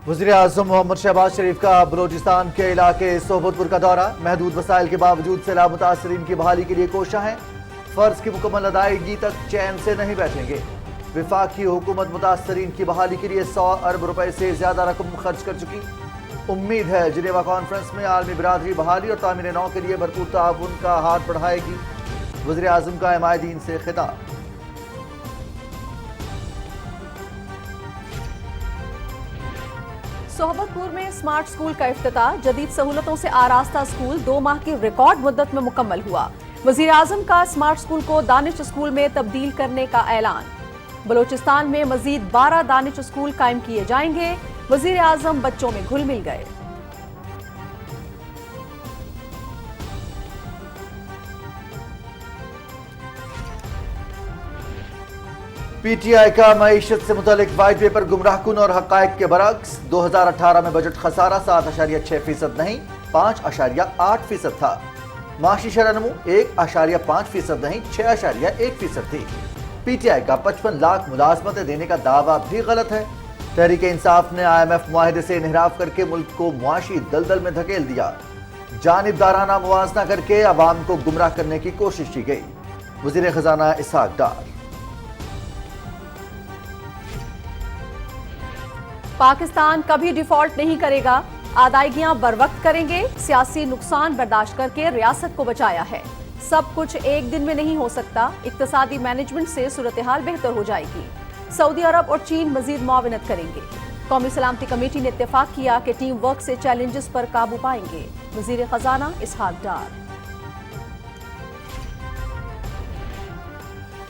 वज़ीर आज़म मोहम्मद शहबाज शरीफ का बलोचिस्तान के इलाके सोहबतपुर का दौरा। महदूद वसाइल के बावजूद सैलाब मुतासरीन की बहाली के लिए कोशिश है। फर्ज की मुकम्मल अदायगी तक चैन से नहीं बैठेंगे। वफाकी हुकूमत मुतासरीन की बहाली के लिए 100 अरब रुपए से ज्यादा रकम खर्च कर चुकी। उम्मीद है जिनेवा कॉन्फ्रेंस में आलमी बिरादरी बहाली और तामीर नौ के लिए भरपूर ताउन का हाथ बढ़ाएगी। वज़ीर आज़म का हिमायतीन से खिताब। सोहबतपुर में स्मार्ट स्कूल का इफ्तिताह। जदीद सहूलतों से आरास्ता स्कूल 2 माह की रिकॉर्ड मुद्दत में मुकम्मल हुआ। वज़ीर आज़म का स्मार्ट स्कूल को दानिश स्कूल में तब्दील करने का ऐलान। बलोचिस्तान में मजीद 12 दानिश स्कूल कायम किए जाएंगे। वज़ीर आज़म बच्चों में घुल मिल गए। पीटीआई का मईशत से मुतालिक वाइट पेपर गुमराहकुन और हकायक के बरक्स। 2018 में बजट खसारा 7.6% नहीं 5.8% था। माशी शरह-नमू 1.5% नहीं 6.1% थी। पीटीआई का 55 लाख मुलाजमतें देने का दावा भी गलत है। तहरीक इंसाफ ने IMF मुआहिदे से इन्हिराफ करके मुल्क को मुआशी दलदल में धकेल दिया। जानिबदाराना मुवाजना करके अवाम को गुमराह करने की कोशिश की गई। वज़ीर खजाना इसहाक डार। पाकिस्तान कभी डिफॉल्ट नहीं करेगा, अदायगियां बर वक्त करेंगे। सियासी नुकसान बर्दाश्त करके रियासत को बचाया है। सब कुछ एक दिन में नहीं हो सकता। इक्तसादी मैनेजमेंट से सूरत हाल बेहतर हो जाएगी। सऊदी अरब और चीन मजीद मुआवनत करेंगे। कौमी सलामती कमेटी ने इत्तेफाक किया कि टीम वर्क से चैलेंजेस पर काबू पाएंगे। वज़ीर खजाना इसहाक डार।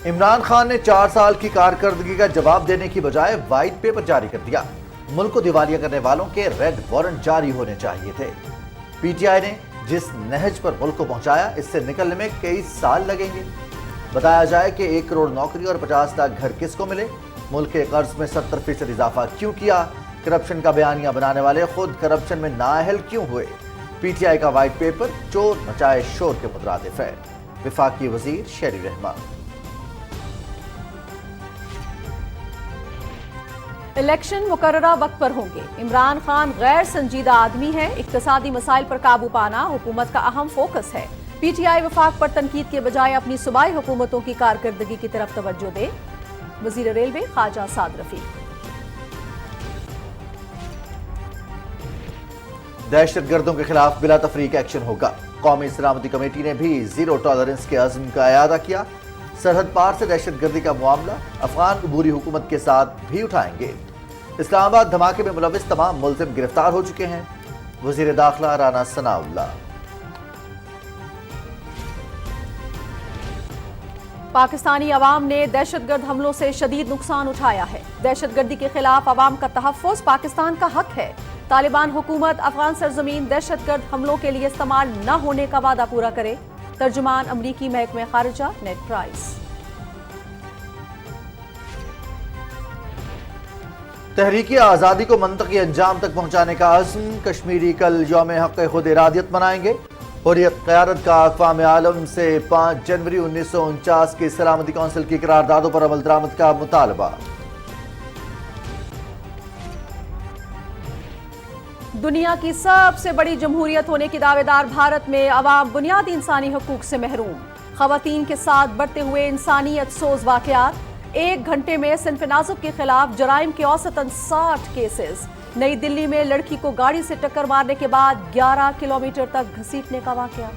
इमरान खान ने 4 साल की कारकर्दगी का जवाब देने की बजाय व्हाइट पेपर जारी कर दिया। मुल्क को दिवालिया करने वालों के रेड वारंट जारी होने चाहिए थे। पीटीआई ने जिस नहज पर मुल्क को पहुंचाया, इससे निकलने में कई साल लगेंगे। बताया जाए कि 1 करोड़ नौकरी और 50 लाख घर किसको मिले। मुल्क के कर्ज में 70% इजाफा क्यों किया। करप्शन का बयानिया बनाने वाले खुद करप्शन में नाअहल क्यों हुए। पीटीआई का व्हाइट पेपर चोर मचाए शोर के मुतरादिफ है। वफाकी वजीर शेरी रहमान। इलेक्शन मुकर्ररा वक्त पर होंगे। इमरान खान गैर संजीदा आदमी है। इक्तसादी मसाइल पर काबू पाना हुकूमत का अहम फोकस है। पीटीआई वफाक पर तनकीद के बजाय अपनी सूबाई हुकूमतों की कारकर्दगी की तरफ तवज्जो दे। वजीर रेलवे ख्वाजा साद रफीक। दहशतगर्दों के खिलाफ बिला तफरीक एक्शन होगा। कौमी सलामती कमेटी ने भी जीरो टॉलरेंस के अज़्म का इयादा किया। सरहद पार से दहशतगर्दी का मामला अफगान अबूरी हुकूमत के साथ भी उठाएंगे। इस्लामाबाद धमाके में मुलविस तमाम मुल्ज़िम गिरफ्तार हो चुके हैं। वज़ीर दाखिला राना सनाउल्लाह। पाकिस्तानी अवाम ने दहशतगर्द हमलों से शदीद नुकसान उठाया है। दहशतगर्दी के खिलाफ अवाम का तहफ़्फ़ुज़ पाकिस्तान का हक है। तालिबान हुकूमत अफगान सरजमीन दहशतगर्द हमलों के लिए इस्तेमाल न होने का वादा पूरा करे। तर्जुमान अमरीकी महकमे खारिजा नेड प्राइस। तहरीकी आज़ादी को मंतकी अंजाम तक पहुंचाने का अज़्म। कश्मीरी कल यौम हक़ खुद इरादियत मनाएंगे। हुर्रियत क़यादत का अक़वाम आलम से 5 जनवरी 1949 की सलामती कौंसिल की करारदादों पर अमल दरामद का मुतालबा। दुनिया की सबसे बड़ी जमहूरियत होने की दावेदार भारत में अवाम बुनियादी इंसानी हकूक से महरूम। ख़वातीन के साथ बढ़ते हुए इंसानियत सोज वाक़यात। 1 घंटे में सिन्फ नाजुक के खिलाफ जराइम के औसतन 60 केसेस। नई दिल्ली में लड़की को गाड़ी से टक्कर मारने के बाद 11 किलोमीटर तक घसीटने का वाक़या।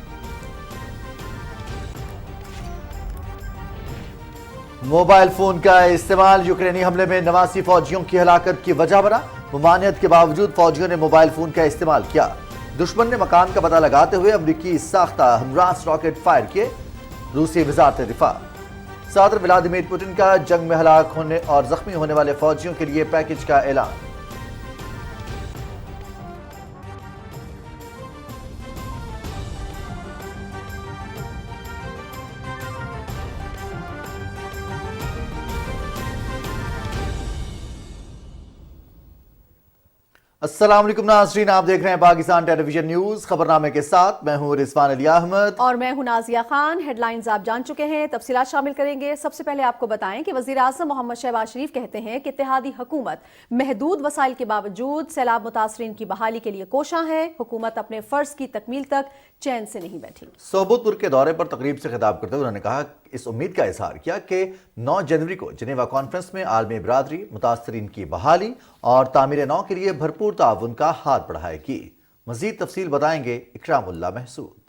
मोबाइल फोन का इस्तेमाल यूक्रेनी हमले में 89 फौजियों की हलाकत की वजह बना। मुमानियत के बावजूद फौजियों ने मोबाइल फोन का इस्तेमाल किया। दुश्मन ने मकान का पता लगाते हुए अमरीकी साख्ता हमरास रॉकेट फायर किए। रूसी वज़ारत दिफा। सदर व्लादिमीर पुतिन का जंग में हलाक होने और जख्मी होने वाले फौजियों के लिए पैकेज का ऐलान। अस्सलाम वालेकुम नाज़रीन, आप देख रहे हैं पाकिस्तान टेलीविजन न्यूज। खबरनामे के साथ मैं हूं रिजवान अली अहमद और मैं हूं नाजिया खान। हेडलाइंस आप जान चुके हैं, तफसीलात शामिल करेंगे। सबसे पहले आपको बताएं कि वजीर आज़म मोहम्मद शहबाज शरीफ कहते हैं कि इत्तेहादी हुकूमत महदूद वसाइल के बावजूद सैलाब मुतासरीन की बहाली के लिए कोशां है। हुकूमत अपने फर्ज की तकमील तक चैन से नहीं बैठी। सोबतपुर के दौरे पर तकरीब से खिताब करते हुए उन्होंने कहा, इस उम्मीद का इजहार किया कि 9 जनवरी को जिनेवा कॉन्फ्रेंस में आलमी बिरादरी मुतासरीन की बहाली और तामीर नौ के लिए भरपूर ताउन का हाथ बढ़ाएगी। मजीद तफसील बताएंगे इकरामुल्लाह महसूद।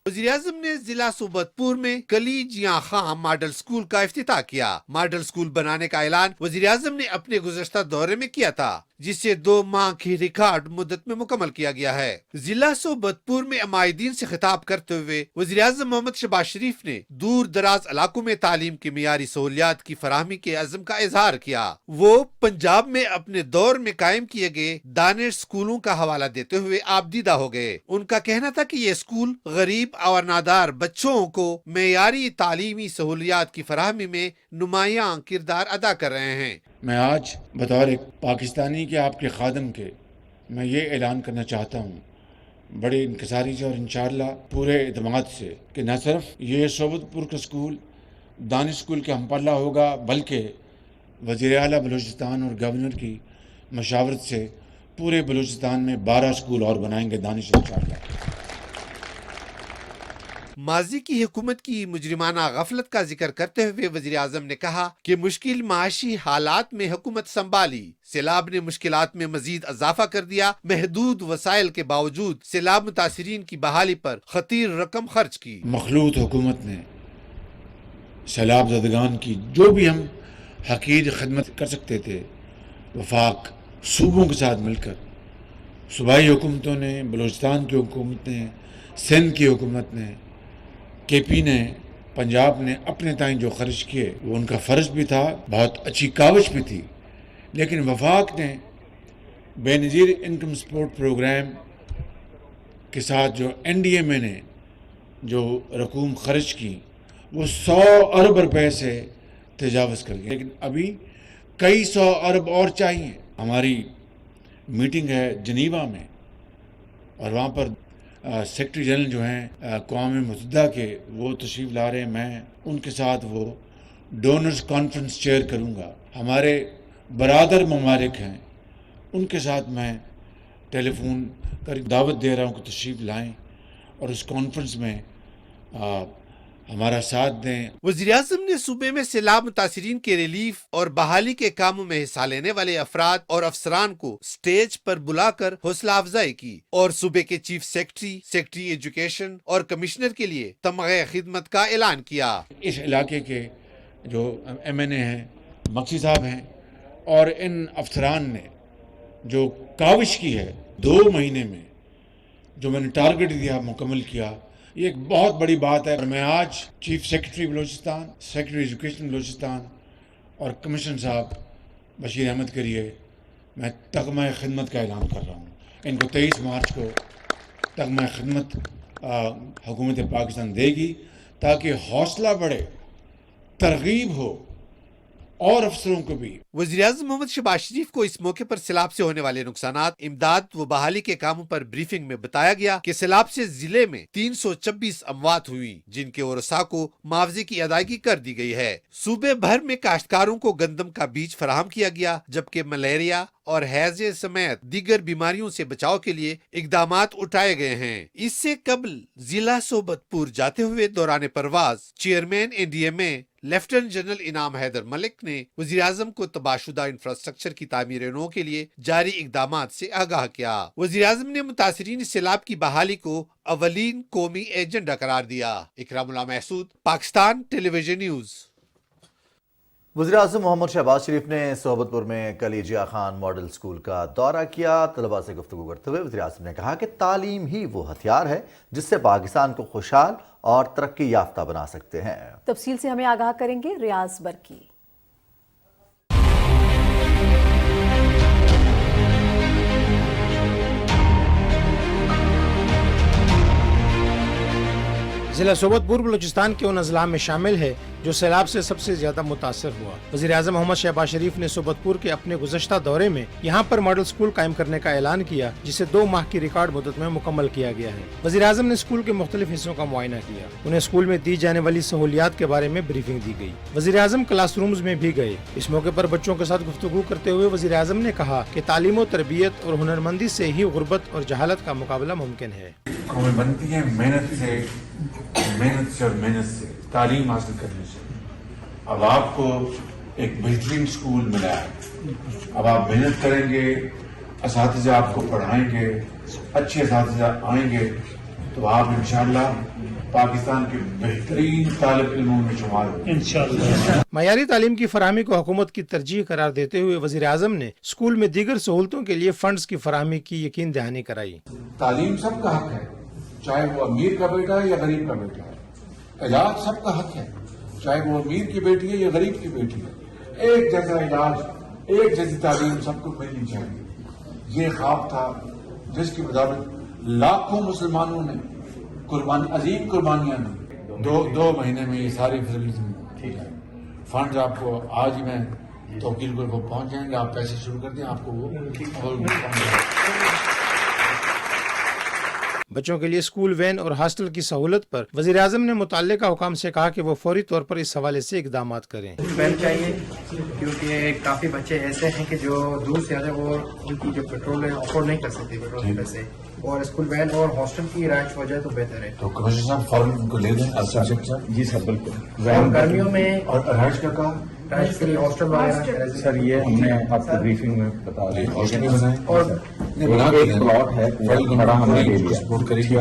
वज़ीर-ए-आज़म ने जिला सोबतपुर में कली जिया खां मॉडल स्कूल का इफ्तिताह किया। मॉडल स्कूल बनाने का ऐलान वज़ीर-ए-आज़म ने अपने गुज़श्ता दौरे में किया था, जिसे 2 माह की रिकॉर्ड मुद्दत में मुकम्मल किया गया है। जिला सोबतपुर में अमायदीन से खिताब करते हुए वज़ीर-ए-आज़म मोहम्मद शहबाज शरीफ ने दूर दराज इलाकों में तालीम की मियारी सहूलियात की फराहमी के अज़्म का इजहार किया। वो पंजाब में अपने दौर में कायम किए गए दानिश स्कूलों का हवाला देते हुए आबदीदा हो गए। उनका कहना था कि ये स्कूल गरीब और नादार बच्चों को मेयारी तालीमी सहूलियात की फराहमी में नुमायां किरदार अदा कर रहे हैं। मैं आज बतौर एक पाकिस्तानी के आपके खादम के मैं ये ऐलान करना चाहता हूँ बड़े इंकसारी से और इंशाअल्लाह पूरे एतमाद से कि न सिर्फ ये सोबतपुर का स्कूल दानिश स्कूल के हमपल्ला होगा, बल्कि वज़ीर आला बलूचिस्तान और गवर्नर की मशावरत से पूरे बलूचिस्तान में 12 स्कूल और बनाएंगे दानिश इंशाअल्लाह। माजी की हुकूमत की मुजरिमाना गफलत का जिक्र करते हुए वजीर आजम ने कहा कि मुश्किल माशी हालात में हुकूमत संभाली, सैलाब ने मुश्किलात में मजीद इजाफा कर दिया। महदूद वसाइल के बावजूद सैलाब मुतासरीन की बहाली पर खतीर रकम खर्च की। मखलूत हुकूमत ने सैलाब ज़दगान की जो भी हम हकीर खदमत कर सकते थे, वफाक सूबों के साथ मिलकर सूबाई हुकूमतों ने, बलूचिस्तान की हुकूमत ने, सिंध की हुकूमत ने, केपी ने, पंजाब ने अपने ताईं जो खर्च किए वो उनका फ़र्ज भी था, बहुत अच्छी काविश भी थी। लेकिन वफाक ने बेनज़ीर इनकम सपोर्ट प्रोग्राम के साथ जो NDMA ने जो रकूम खर्च की वो 100 अरब रुपए से तजावज़ कर गया। लेकिन अभी कई 100 अरब और चाहिए। हमारी मीटिंग है जनीवा में और वहाँ पर सेक्रेटरी जनरल जो हैं अक़वाम मुत्तहिदा के वो तशरीफ़ ला रहे हैं। मैं उनके साथ वो डोनर्स कॉन्फ्रेंस चेयर करूँगा। हमारे बरादर ममालिक हैं, उनके साथ मैं टेलीफोन कर दावत दे रहा हूँ कि तशरीफ़ लाएँ और उस कॉन्फ्रेंस में हमारा साथ दें। वज़ीर-ए-आज़म ने सूबे में सैलाब मुतासरीन के रिलीफ और बहाली के कामों में हिस्सा लेने वाले अफराद और अफसरान को स्टेज पर बुलाकर हौसला अफजाई की और सूबे के चीफ सेक्रेटरी एजुकेशन और कमिश्नर के लिए तमग़े खिदमत का ऐलान किया। इस इलाके के जो MNA हैं, मक्सी साहब हैं, और इन अफसरान ने जो काविश की है 2 महीने में, जो मैंने टारगेट दिया मुकम्मल किया, ये एक बहुत बड़ी बात है। और मैं आज chief secretary Balochistan, secretary education Balochistan और कमिश्नर साहब बशीर अहमद के लिए मैं तगमा खिदमत का ऐलान कर रहा हूँ। इनको 23 मार्च को तगमा खिदमत हुकूमत पाकिस्तान देगी ताकि हौसला बढ़े, तरगीब हो और अफसरों को भी। वज़ीर-ए-आज़म मोहम्मद शहबाज शरीफ को इस मौके पर सैलाब से होने वाले नुकसानात, इमदाद व बहाली के कामों पर ब्रीफिंग में बताया गया कि सैलाब से जिले में 326 अमवात हुई, जिनके वरसा को मुआवजे की अदायगी कर दी गई है। सूबे भर में काश्तकारों को गंदम का बीज फराहम किया गया, जबकि मलेरिया और हैजे समेत दीगर बीमारियों से बचाव के लिए इकदामात उठाए गए हैं। इससे कबल जिला सोबतपुर जाते हुए दौरान परवाज चेयरमैन NDMA लेफ्टिनेंट जनरल इनाम हैदर मलिक ने वज़ीर-ए-आज़म को तबाहशुदा इंफ्रास्ट्रक्चर की तामीर नौ के लिए जारी इकदामात से आगाह किया। वज़ीर-ए-आज़म ने मुतासरीन सैलाब की बहाली को अवलीन कौमी एजेंडा करार दिया। Ikramullah Mehsud, Pakistan television news. वज़ीर-ए-आज़म मोहम्मद शहबाज शरीफ ने सोबतपुर में कली जिया खान मॉडल स्कूल का दौरा किया। तलबा से गुफ्तगू करते हुए वज़ीर-ए-आज़म ने कहा कि तालीम ही वो हथियार है जिससे पाकिस्तान को खुशहाल और तरक्की याफ्ता बना सकते हैं। तफसील से हमें आगाह करेंगे रियाज बरकी। जिला सोबतपुर बलूचिस्तान के उन अजला में शामिल है جو سیلاب سے سب سے زیادہ متاثر ہوا۔ وزیر اعظم محمد شہباز شریف نے سوبت پور کے اپنے گزشتہ دورے میں یہاں پر ماڈل اسکول قائم کرنے کا اعلان کیا، جسے 2 ماہ کی ریکارڈ مدت میں مکمل کیا گیا ہے۔ وزیر اعظم نے اسکول کے مختلف حصوں کا معائنہ کیا، انہیں اسکول میں دی جانے والی سہولیات کے بارے میں بریفنگ دی گئی۔ وزیر اعظم کلاس رومز میں بھی گئے۔ اس موقع پر بچوں کے ساتھ گفتگو کرتے ہوئے وزیر اعظم نے کہا کہ تعلیم و تربیت اور ہنرمندی سے ہی غربت اور جہالت کا مقابلہ ممکن ہے۔ قومیں بنتی ہیں محنت سے اور محنت سے، تعلیم حاصل کرنے سے۔ اب آپ کو ایک بہترین اسکول ملا ہے، اب آپ محنت کریں گے، اساتذہ آپ کو پڑھائیں گے، اچھے اساتذہ آئیں گے تو آپ انشاءاللہ پاکستان کے بہترین طالب علموں میں شمار ہوں۔ معیاری تعلیم کی فراہمی کو حکومت کی ترجیح قرار دیتے ہوئے وزیر اعظم نے اسکول میں دیگر سہولتوں کے لیے فنڈز کی فراہمی کی یقین دہانی کرائی۔ تعلیم سب کا حق ہے، چاہے وہ امیر کا بیٹا ہے یا غریب کا بیٹا ہے۔ علاج سب کا حق ہے، چاہے وہ امیر کی بیٹی ہے یا غریب کی بیٹی ہے۔ ایک جیسا علاج، ایک جیسی تعلیم سب کو ملنی چاہیے۔ یہ خواب تھا جس کی بدولت لاکھوں مسلمانوں نے عظیم قربانیاں دی۔ دو مہینے میں یہ ساری فیسلٹیز فنڈز آپ کو آج ہی میں توکیل کو پہنچ جائیں گے، آپ پیسے شروع کر دیں، آپ کو وہ بچوں کے لیے اسکول وین اور ہاسٹل کی سہولت پر وزیر اعظم نے متعلقہ حکام سے کہا کہ وہ فوری طور پر اس حوالے سے اقدامات کریں۔ وین چاہیے کیونکہ کافی بچے ایسے ہیں کہ جو دور سے آتے ہیں، وہ ان کی جو پیٹرول ہے افورڈ نہیں کر سکتے پیٹرول کے پیسے، اور اسکول وین اور ہاسٹل کی رہائش ہو جائے تو بہتر ہے۔ تو کمشنر صاحب فوراً ان کو لے دیں۔ جی سر بالکل۔ اور گرمیوں میں اور رہائش کا کہا رہائش کے لیے ہاسٹل وغیرہ سر یہ ہم نے آپ کو بریفنگ میں بتا دیا، ہاسٹل بھی بنائیں اور ایک پلاٹ ہے بڑا ہم نے لے لیا سپورٹ کریں گے،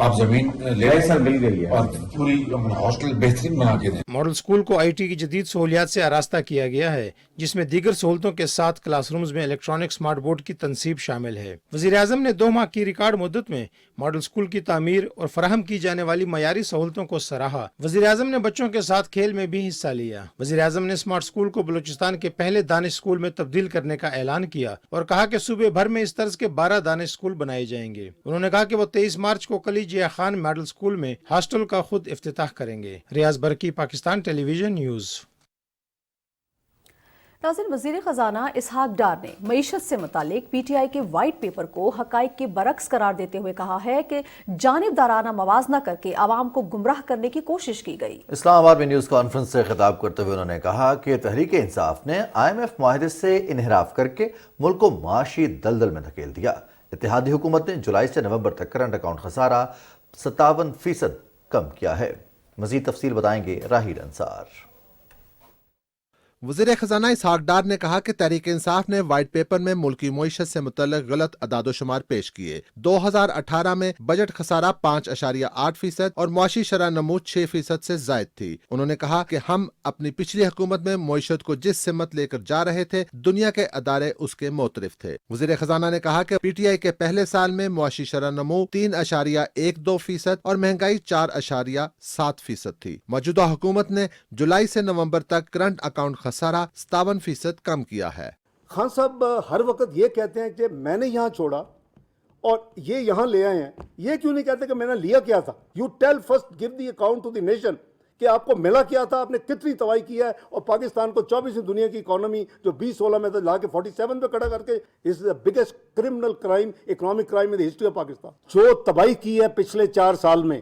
آپ زمین لے ہے سر، مل گئی ہے اور پوری ہاسٹل بہترین بنا کے دیں۔ ماڈل اسکول کو آئی ٹی کی جدید سہولیات سے آراستہ کیا گیا ہے، جس میں دیگر سہولتوں کے ساتھ کلاس رومز میں الیکٹرانک سمارٹ بورڈ کی تنصیب شامل ہے۔ وزیر اعظم نے 2 ماہ کی ریکارڈ مدت میں ماڈل اسکول کی تعمیر اور فراہم کی جانے والی معیاری سہولتوں کو سراہا۔ وزیر اعظم نے بچوں کے ساتھ کھیل میں بھی حصہ لیا۔ وزیر اعظم نے اسمارٹ اسکول کو بلوچستان کے پہلے دانش اسکول میں تبدیل کرنے کا اعلان کیا اور کہا کہ صوبے بھر میں اس طرز کے 12 دانش اسکول بنائے جائیں گے۔ انہوں نے کہا کہ وہ 23 مارچ کو کلی جیا خان ماڈل اسکول میں ہاسٹل کا خود افتتاح کریں گے۔ ریاض برکی، پاکستان ٹیلی ویژن نیوز۔ ناظرین، وزیر خزانہ اسحاق ڈار نے معیشت سے متعلق پی ٹی آئی کے وائٹ پیپر کو حقائق کے برعکس قرار دیتے ہوئے کہا ہے کہ جانبدارانہ موازنہ کر کے عوام کو گمراہ کرنے کی کوشش کی گئی۔ اسلام آباد میں نیوز کانفرنس سے خطاب کرتے ہوئے انہوں نے کہا کہ تحریک انصاف نے IMF معاہدے سے انحراف کر کے ملک کو معاشی دلدل میں دھکیل دیا۔ اتحادی حکومت نے جولائی سے نومبر تک کرنٹ اکاؤنٹ خسارہ 57% کم کیا ہے۔ مزید تفصیل بتائیں گے راہیل انصار۔ وزیر خزانہ اسحاق ڈار نے کہا کہ تحریک انصاف نے وائٹ پیپر میں ملکی معیشت سے متعلق غلط اعداد و شمار پیش کیے۔ 2018 میں بجٹ خسارہ 5.8% اور معاشی شرح نمو 6% سے زائد تھی۔ انہوں نے کہا کہ ہم اپنی پچھلی حکومت میں معیشت کو جس سمت لے کر جا رہے تھے، دنیا کے ادارے اس کے معترف تھے۔ وزیر خزانہ نے کہا کہ PTI کے پہلے سال میں معاشی شرح نمو 3.12% اور مہنگائی 4.7% تھی۔ موجودہ حکومت نے جولائی سے نومبر تک کرنٹ اکاؤنٹ خسارہ 57% کم کیا ہے۔ خان صاحب ہر وقت یہ کہتے ہیں کہ میں نے یہاں چھوڑا اور یہ یہاں لے آئے ہیں، یہ کیوں نہیں کہتے کہ میں نے لیا کیا تھا؟ You tell first, give the account to the nation کہ آپ کو ملا کیا تھا، آپ نے کتنی تباہی کی ہے، اور پاکستان کو 24ویں دنیا کی اکانومی جو 2016 میں تھا لا کے 47 پہ کھڑا کر کے اس biggest criminal crime, economic crime in the history of Pakistan. جو تباہی کی ہے پچھلے 4 سال میں،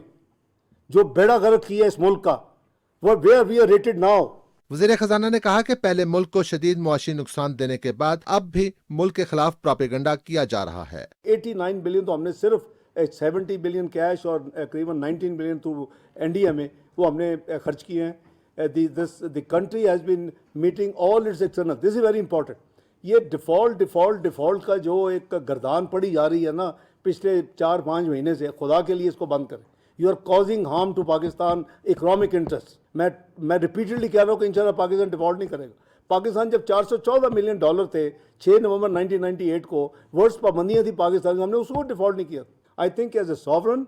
جو بیڑا غرق کی ہے اس ملک کا، where we are rated now. وزیر خزانہ نے کہا کہ پہلے ملک کو شدید معاشی نقصان دینے کے بعد اب بھی ملک کے خلاف پروپیگنڈا کیا جا رہا ہے۔ 89 بلین تو ہم نے صرف 70 بلین کیش اور تقریباً 19 بلین تو NDMA وہ ہم نے خرچ کیے ہیں۔ The country has been meeting all its external, this is very important. یہ ڈیفالٹ کا جو ایک گردان پڑی جا رہی ہے نا پچھلے 4-5 مہینے سے، خدا کے لیے اس کو بند کریں۔ You are causing harm to Pakistan economic interest. میں ریپیٹڈلی کہہ رہا ہوں کہ انشاءاللہ پاکستان ڈیفالٹ نہیں کرے گا۔ پاکستان جب $414 ملین تھے 6 نومبر 1998 کو، ورڈز پابندیاں تھی پاکستان میں، ہم نے اس کو ڈیفالٹ نہیں کیا۔ I think as a sovereign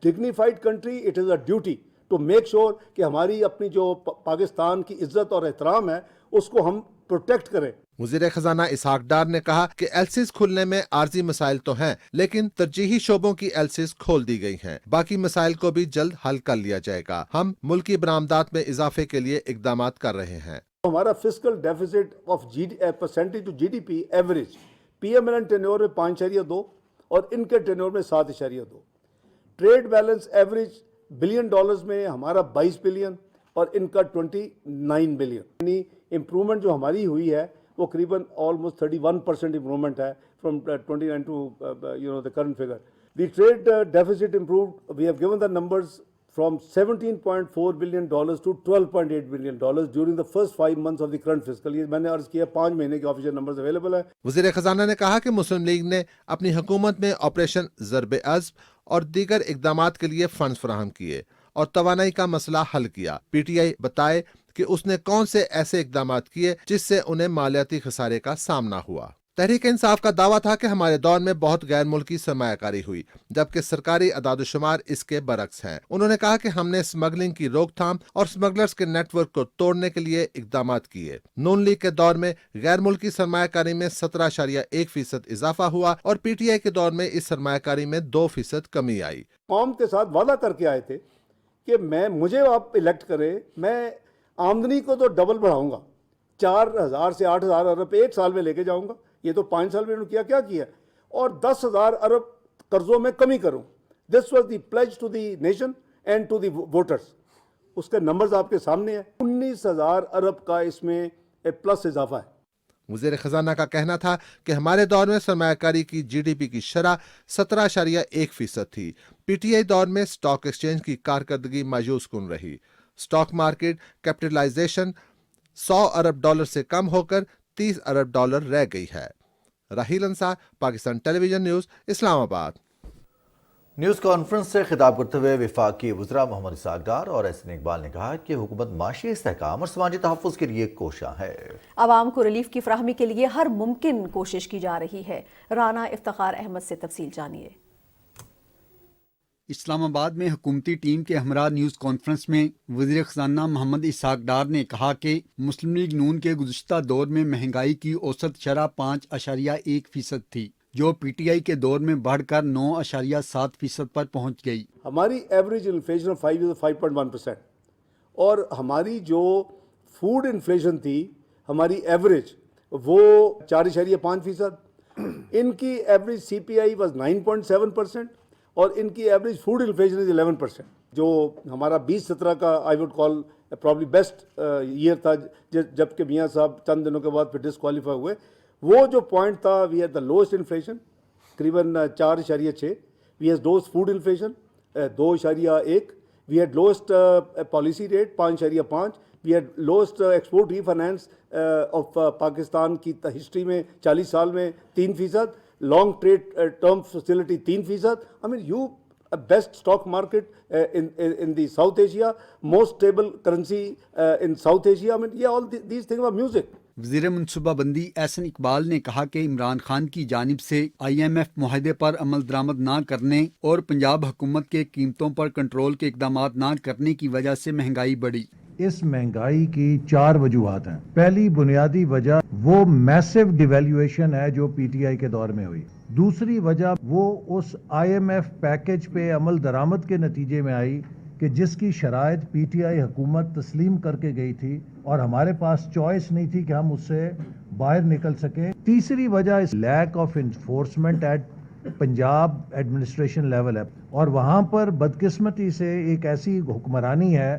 dignified country it is a duty to make sure کہ ہماری اپنی جو پاکستان کی عزت اور احترام ہے اس کو ہم प्रोटेक्ट करें। वज़ीर खजाना इसहाक डार ने कहा कि एलसीज खुलने में आर्जी मसाइल तो हैं, लेकिन तरजीही शोबों की एलसीज खोल दी गई हैं। बाकी मसाइल को भी जल्द हल कर लिया जाएगा। हम मुल्की बरामदात में इजाफे के लिए इकदाम कर रहे हैं। हमारा fiscal deficit of percentage to GDP average PML tenure में 5.2 और इनके टेन्योर में 7.2। Trade balance average billion dollars में हमारा 22 बिलियन और इनका 29 बिलियन। यानी इम्प्रूवमेंट जो हमारी हुई है वो करीबन ऑलमोस्ट 31% इम्प्रूवमेंट है from 29 to the current figure. The trade deficit improved, we have given the numbers from $17.4 billion to $12.8 billion during the first 5 months of the current fiscal year। मैंने अर्ज किया 5 महीने के ऑफिशियल नंबर्स अवेलेबल है। वज़ीर खजाना ने कहा कि मुस्लिम लीग ने अपनी हुकूमत में ऑपरेशन ज़र्ब-ए-अज़्ब और दीगर इक़दामात के लिए फंड्स फराहम किए और तवानाई का मसला हल किया। पीटीआई बताए कि उसने कौन से ऐसे इक़दामात किए जिससे उन्हें मालियाती खसारे का सामना हुआ। तहरीक इंसाफ का दावा था कि हमारे दौर में बहुत गैर मुल्की सरमायाकारी हुई, जबकि सरकारी अदादुशुमार इसके बरक्स हैं। उन्होंने कहा कि हमने स्मगलिंग की रोकथाम और स्मगलर्स के नेटवर्क को तोड़ने के लिए इक़दामात किए। नून लीग के दौर में गैर मुल्की सरमायाकारी में 17.1% इजाफा हुआ और पीटीआई के दौर में इस सरमायाकारी में 2% कमी आई। कौम के साथ वादा करके आए थे कि मुझे आप इलेक्ट करें, मैं आमदनी को तो डबल बढ़ाऊंगा, 4,000 से 8,000 अरब एक साल में लेके जाऊंगा। ये तो 5 साल में किया, क्या किया, और 10,000 अरब कर्जों में कमी करूं। This was the pledge to the nation and to the voters. उसके नंबर्स आपके सामने हैं। 19,000 अरब का इसमें प्लस इजाफा है। वज़ीर खजाना का कहना था कि हमारे दौर में सरमायाकारी की जीडीपी की शरह 17.1% थी। पीटीआई दौर में स्टॉक एक्सचेंज की कारकर्दगी मायूस कुन रही। स्टॉक मार्केट कैपिटलाइजेशन 100 अरब डॉलर से कम होकर 30 अरब डॉलर रह गई है। Raheel Ansar, Pakistan television news, Islamabad. News conference से खिताब करते हुए वफाकी वज़रा मोहम्मद इसहाक डार और एहसन इकबाल ने कहा कि हुकूमत माशी इस्तेहकाम और समाजी तहफ़्फ़ुज़ के लिए कोशां है। आवाम को रिलीफ की फराहमी के लिए हर मुमकिन कोशिश की जा रही है। राना इफ्तिखार अहमद से तफसील जानिए। इस्लामाबाद में हुकूमती टीम के हमरा न्यूज़ कॉन्फ्रेंस में वज़ीर ख़ज़ाना मोहम्मद इसहाक डार ने कहा कि मुस्लिम लीग नून के गुज़श्ता दौर में महंगाई की औसत शरह 5.1% थी, जो पीटीआई के दौर में बढ़कर 9.7% पर पहुंच गई। हमारी एवरेज इन्फ्लेशन 5.1% और हमारी जो फूड इन्फ्लेशन थी हमारी एवरेज वो 4.5%। इनकी एवरेज सीपीआई वाज 9.7% और इनकी एवरेज फूड इन्फ्लेशन इज 11%। जो हमारा 2017 का I would call probably best year था, जबकि मियाँ साहब चंद दिनों के बाद फिर डिस्क्वालीफाई हुए। वो जो पॉइंट था, we had the lowest inflation करीबन 4.6, we had lowest food inflation 2.1, we had lowest policy rate 5.5, we had lowest export refinance of Pakistan की हिस्ट्री में 40 साल में 3%, long trade term facility 3%। I mean you best stock market in the South Asia, most stable currency in South Asia. I mean, yeah, all these things are music. वज़ीर मनसूबाबंदी एहसन इकबाल ने कहा कि इमरान खान की जानिब से IMF मुआहदे पर अमल दरामद ना करने और पंजाब हुकूमत के कीमतों पर कंट्रोल के इक़दामात ना करने की वजह से महंगाई बढ़ी। इस महंगाई की 4 वजूहात हैं। पहली बुनियादी वजह वो मैसिव डिवैल्यूएशन है जो पीटीआई के दौर में हुई। दूसरी वजह वो उस IMF पैकेज पे अमल दरामद के नतीजे में आई कि जिसकी शराइत पीटीआई हुकूमत तस्लीम करके गई थी और हमारे पास चॉइस नहीं थी कि हम उससे बाहर निकल सकें। तीसरी वजह इस lack of enforcement at Punjab administration level है और वहाँ पर बदकिस्मती से एक ऐसी हुक्मरानी है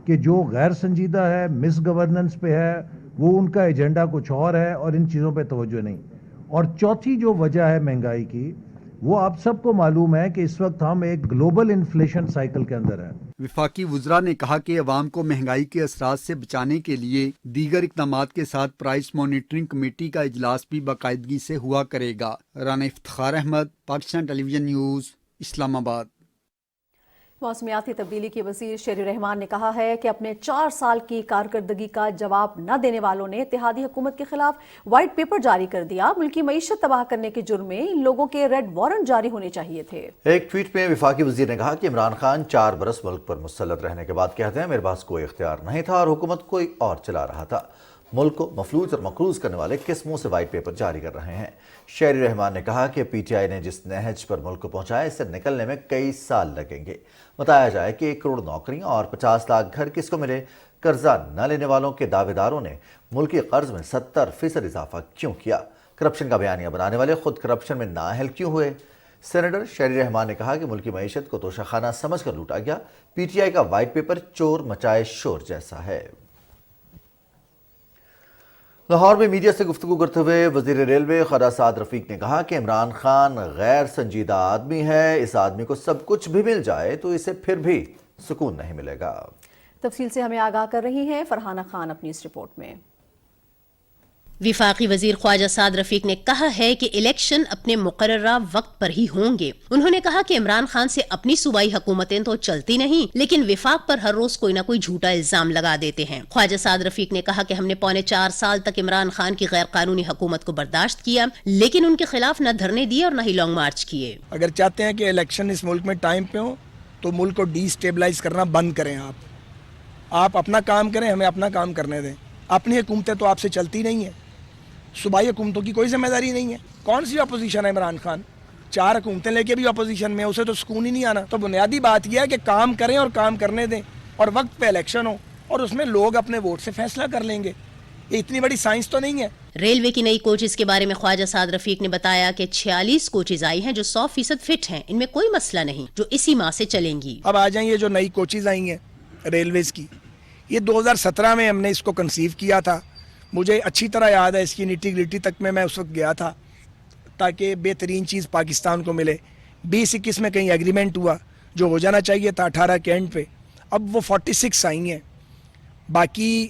कि जो गैर संजीदा है, मिस गवर्नेंस पे है, वो उनका एजेंडा कुछ और है और इन चीज़ों पे तवज्जो नहीं। और चौथी जो वजह है महंगाई की, वो आप सबको मालूम है कि इस वक्त हम एक ग्लोबल इन्फ्लेशन साइकिल के अंदर हैं। वफाकी वज़रा ने कहा कि अवाम को महंगाई के असरात से बचाने के लिए दीगर इक़दामात के साथ प्राइस मॉनिटरिंग कमेटी का इजलास भी बाकायदगी से हुआ करेगा। Rana Iftikhar Ahmed, Pakistan television news, Islamabad. मौसमियाती तब्दीली के वज़ीर शेर रहमान ने कहा है कि अपने 4 साल की कारकर्दगी का जवाब न देने वालों ने इत्तेहादी हुकूमत के खिलाफ वाइट पेपर जारी कर दिया। मुल्की मईशत तबाह करने के जुर्म में इन लोगों के रेड वारंट जारी होने चाहिए थे। एक ट्वीट में वफाकी वज़ीर ने कहा कि इमरान खान 4 बरस मुल्क पर मुसल्लत रहने के बाद कहते हैं मेरे पास कोई इख्तियार नहीं था और हुकूमत कोई और चला रहा था। ملک کو مفلوج اور مقروض کرنے والے قسموں سے وائٹ پیپر جاری کر رہے ہیں۔ شہری رحمان نے کہا کہ پی ٹی آئی نے جس نہج پر ملک کو پہنچایا اس سے نکلنے میں کئی سال لگیں گے۔ بتایا جائے کہ 1 کروڑ نوکریاں اور 50 لاکھ گھر کس کو ملے، قرضہ نہ لینے والوں کے دعوے داروں نے ملکی قرض میں 70% اضافہ کیوں کیا؟ کرپشن کا بیانیہ بنانے والے خود کرپشن میں نااہل کیوں ہوئے؟ سینیٹر شہری رحمان نے کہا کہ ملکی معیشت کو توشہ خانہ سمجھ کر لوٹا گیا۔ پی ٹی آئی کا وائٹ پیپر چور مچائے شور جیسا ہے۔ لاہور میں میڈیا سے گفتگو کرتے ہوئے وزیر ریلوے خواجہ سعد رفیق نے کہا کہ عمران خان غیر سنجیدہ آدمی ہے، اس آدمی کو سب کچھ بھی مل جائے تو اسے پھر بھی سکون نہیں ملے گا۔ تفصیل سے ہمیں آگاہ کر رہی ہیں فرحانہ خان اپنی اس رپورٹ میں۔ وفاقی وزیر خواجہ سعد رفیق نے کہا ہے کہ الیکشن اپنے مقررہ وقت پر ہی ہوں گے۔ انہوں نے کہا کہ عمران خان سے اپنی صوبائی حکومتیں تو چلتی نہیں، لیکن وفاق پر ہر روز کوئی نہ کوئی جھوٹا الزام لگا دیتے ہیں۔ خواجہ سعد رفیق نے کہا کہ ہم نے 4.25 سال تک عمران خان کی غیر قانونی حکومت کو برداشت کیا، لیکن ان کے خلاف نہ دھرنے دیے اور نہ ہی لانگ مارچ کیے۔ اگر چاہتے ہیں کہ الیکشن اس ملک میں ٹائم پہ ہو تو ملک کو ڈی اسٹیبلائز کرنا بند کریں۔ آپ اپنا کام کریں، ہمیں اپنا کام کرنے دیں۔ اپنی حکومتیں تو آپ سے چلتی نہیں ہیں، صوبائی حکومتوں کی کوئی ذمہ داری نہیں ہے۔ کون سی اپوزیشن ہے عمران خان؟ 4 حکومتیں لے کے بھی اپوزیشن میں، اسے تو سکون ہی نہیں آنا۔ تو بنیادی بات یہ ہے کہ کام کریں اور کام کرنے دیں، اور وقت پہ الیکشن ہو اور اس میں لوگ اپنے ووٹ سے فیصلہ کر لیں گے۔ یہ اتنی بڑی سائنس تو نہیں ہے۔ ریلوے کی نئی کوچز کے بارے میں خواجہ سعد رفیق نے بتایا کہ 46 کوچز آئی ہیں جو 100% فٹ ہیں، ان میں کوئی مسئلہ نہیں، جو اسی ماہ سے چلیں گی۔ اب آ جائیں یہ جو نئی کوچز آئی ہیں ریلویز کی، یہ 2017 میں ہم نے اس کو کنسیو کیا تھا۔ مجھے اچھی طرح یاد ہے، اس کی نیٹی گریٹی تک میں اس وقت گیا تھا تاکہ بہترین چیز پاکستان کو ملے۔ 2021 میں کہیں ایگریمنٹ ہوا جو ہو جانا چاہیے تھا 18 کے اینڈ پہ، اب وہ 46 آئی ہیں، باقی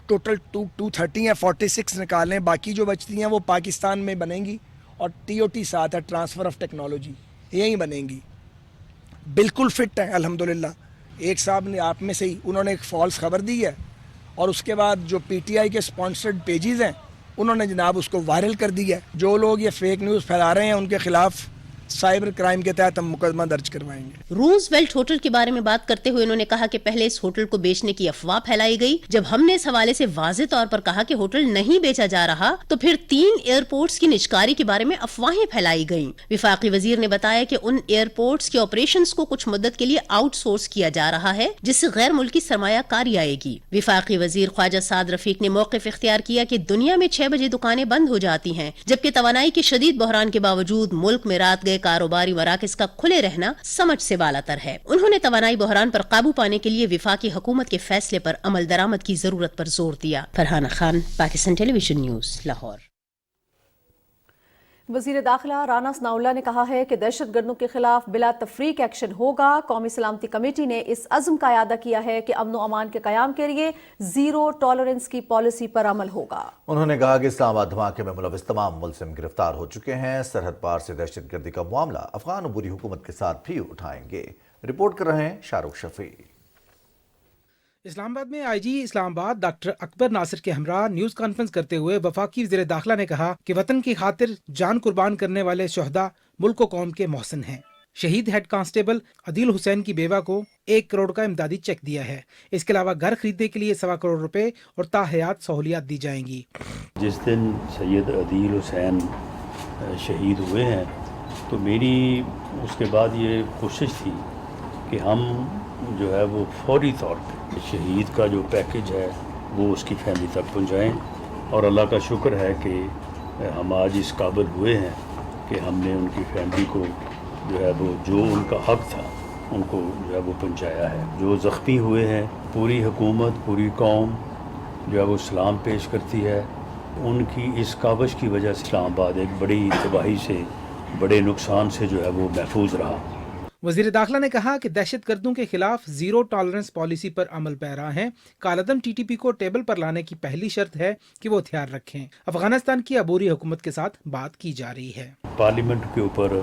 ٹوٹل 230 ہیں، 46 نکالیں، باقی جو بچتی ہیں وہ پاکستان میں بنیں گی، اور TOT ساتھ ہے، ٹرانسفر آف ٹیکنالوجی، یہیں بنیں گی۔ بالکل فٹ ہے الحمدللہ۔ ایک صاحب نے آپ میں سے ہی انہوں نے ایک فالس خبر دی ہے، اور اس کے بعد جو PTI کے سپانسرڈ پیجز ہیں انہوں نے جناب اس کو وائرل کر دیا ہے۔ جو لوگ یہ فیک نیوز پھیلا رہے ہیں ان کے خلاف سائبر کرائم کے تحت ہم مقدمہ درج کروائیں گے۔ روز ویلٹ ہوٹل کے بارے میں بات کرتے ہوئے انہوں نے کہا کہ پہلے اس ہوٹل کو بیچنے کی افواہ پھیلائی گئی۔ جب ہم نے اس حوالے سے واضح طور پر کہا کہ ہوٹل نہیں بیچا جا رہا، تو پھر 3 ایئرپورٹس کی نجکاری کے بارے میں افواہیں پھیلائی گئیں۔ وفاقی وزیر نے بتایا کہ ان ایئرپورٹس کے آپریشنز کو کچھ مدت کے لیے آؤٹ سورس کیا جا رہا ہے، جس سے غیر ملکی سرمایہ کاری آئے گی۔ وفاقی وزیر خواجہ سعد رفیق نے موقف اختیار کیا کہ دنیا میں 6 بجے دکانیں بند ہو جاتی ہیں، جبکہ توانائی کے شدید بحران کے باوجود ملک میں رات گئے کاروباری مراکز کا کھلے رہنا سمجھ سے بالاتر ہے۔ انہوں نے توانائی بحران پر قابو پانے کے لیے وفاقی حکومت کے فیصلے پر عمل درآمد کی ضرورت پر زور دیا۔ فرحانہ خان، پاکستان ٹیلی ویژن نیوز، لاہور۔ وزیر داخلہ رانا ثناءاللہ نے کہا ہے کہ دہشت گردوں کے خلاف بلا تفریق ایکشن ہوگا۔ قومی سلامتی کمیٹی نے اس عزم کا اعادہ کیا ہے کہ امن و امان کے قیام کے لیے زیرو ٹالرنس کی پالیسی پر عمل ہوگا۔ انہوں نے کہا کہ اسلام آباد دھماکے میں ملوث تمام ملزم گرفتار ہو چکے ہیں۔ سرحد پار سے دہشت گردی کا معاملہ افغان عبوری حکومت کے ساتھ بھی اٹھائیں گے۔ رپورٹ کر رہے ہیں شاہ رخ شفیع۔ اسلام آباد میں IG اسلام آباد ڈاکٹر اکبر ناصر کے ہمراہ نیوز کانفرنس کرتے ہوئے وفاقی وزیر داخلہ نے کہا کہ وطن کی خاطر جان قربان کرنے والے شہداء ملک و قوم کے محسن ہیں۔ شہید ہیڈ کانسٹیبل عدیل حسین کی بیوہ کو 1 کروڑ کا امدادی چیک دیا ہے۔ اس کے علاوہ گھر خریدنے کے لیے 1.25 کروڑ روپے اور تاحیات سہولیات دی جائیں گی۔ جس دن سید عدیل حسین شہید ہوئے ہیں تو میری اس کے بعد یہ کوشش تھی کہ ہم جو ہے وہ فوری طور پہ شہید کا جو پیکج ہے وہ اس کی فیملی تک پہنچائیں، اور اللہ کا شکر ہے کہ ہم آج اس قابل ہوئے ہیں کہ ہم نے ان کی فیملی کو جو ہے وہ جو ان کا حق تھا ان کو جو ہے وہ پہنچایا ہے۔ جو زخمی ہوئے ہیں پوری حکومت پوری قوم جو ہے وہ سلام پیش کرتی ہے۔ ان کی اس کاوش کی وجہ سے اسلام آباد ایک بڑی تباہی سے بڑے نقصان سے جو ہے وہ محفوظ رہا۔ وزیر داخلہ نے کہا کہ دہشت گردوں کے خلاف زیرو ٹالرنس پالیسی پر عمل پیرا ہیں۔ کالعدم TTP کو ٹیبل پر لانے کی پہلی شرط ہے کہ وہ ہتھیار رکھیں۔ افغانستان کی عبوری حکومت کے ساتھ بات کی جا رہی ہے۔ پارلیمنٹ کے اوپر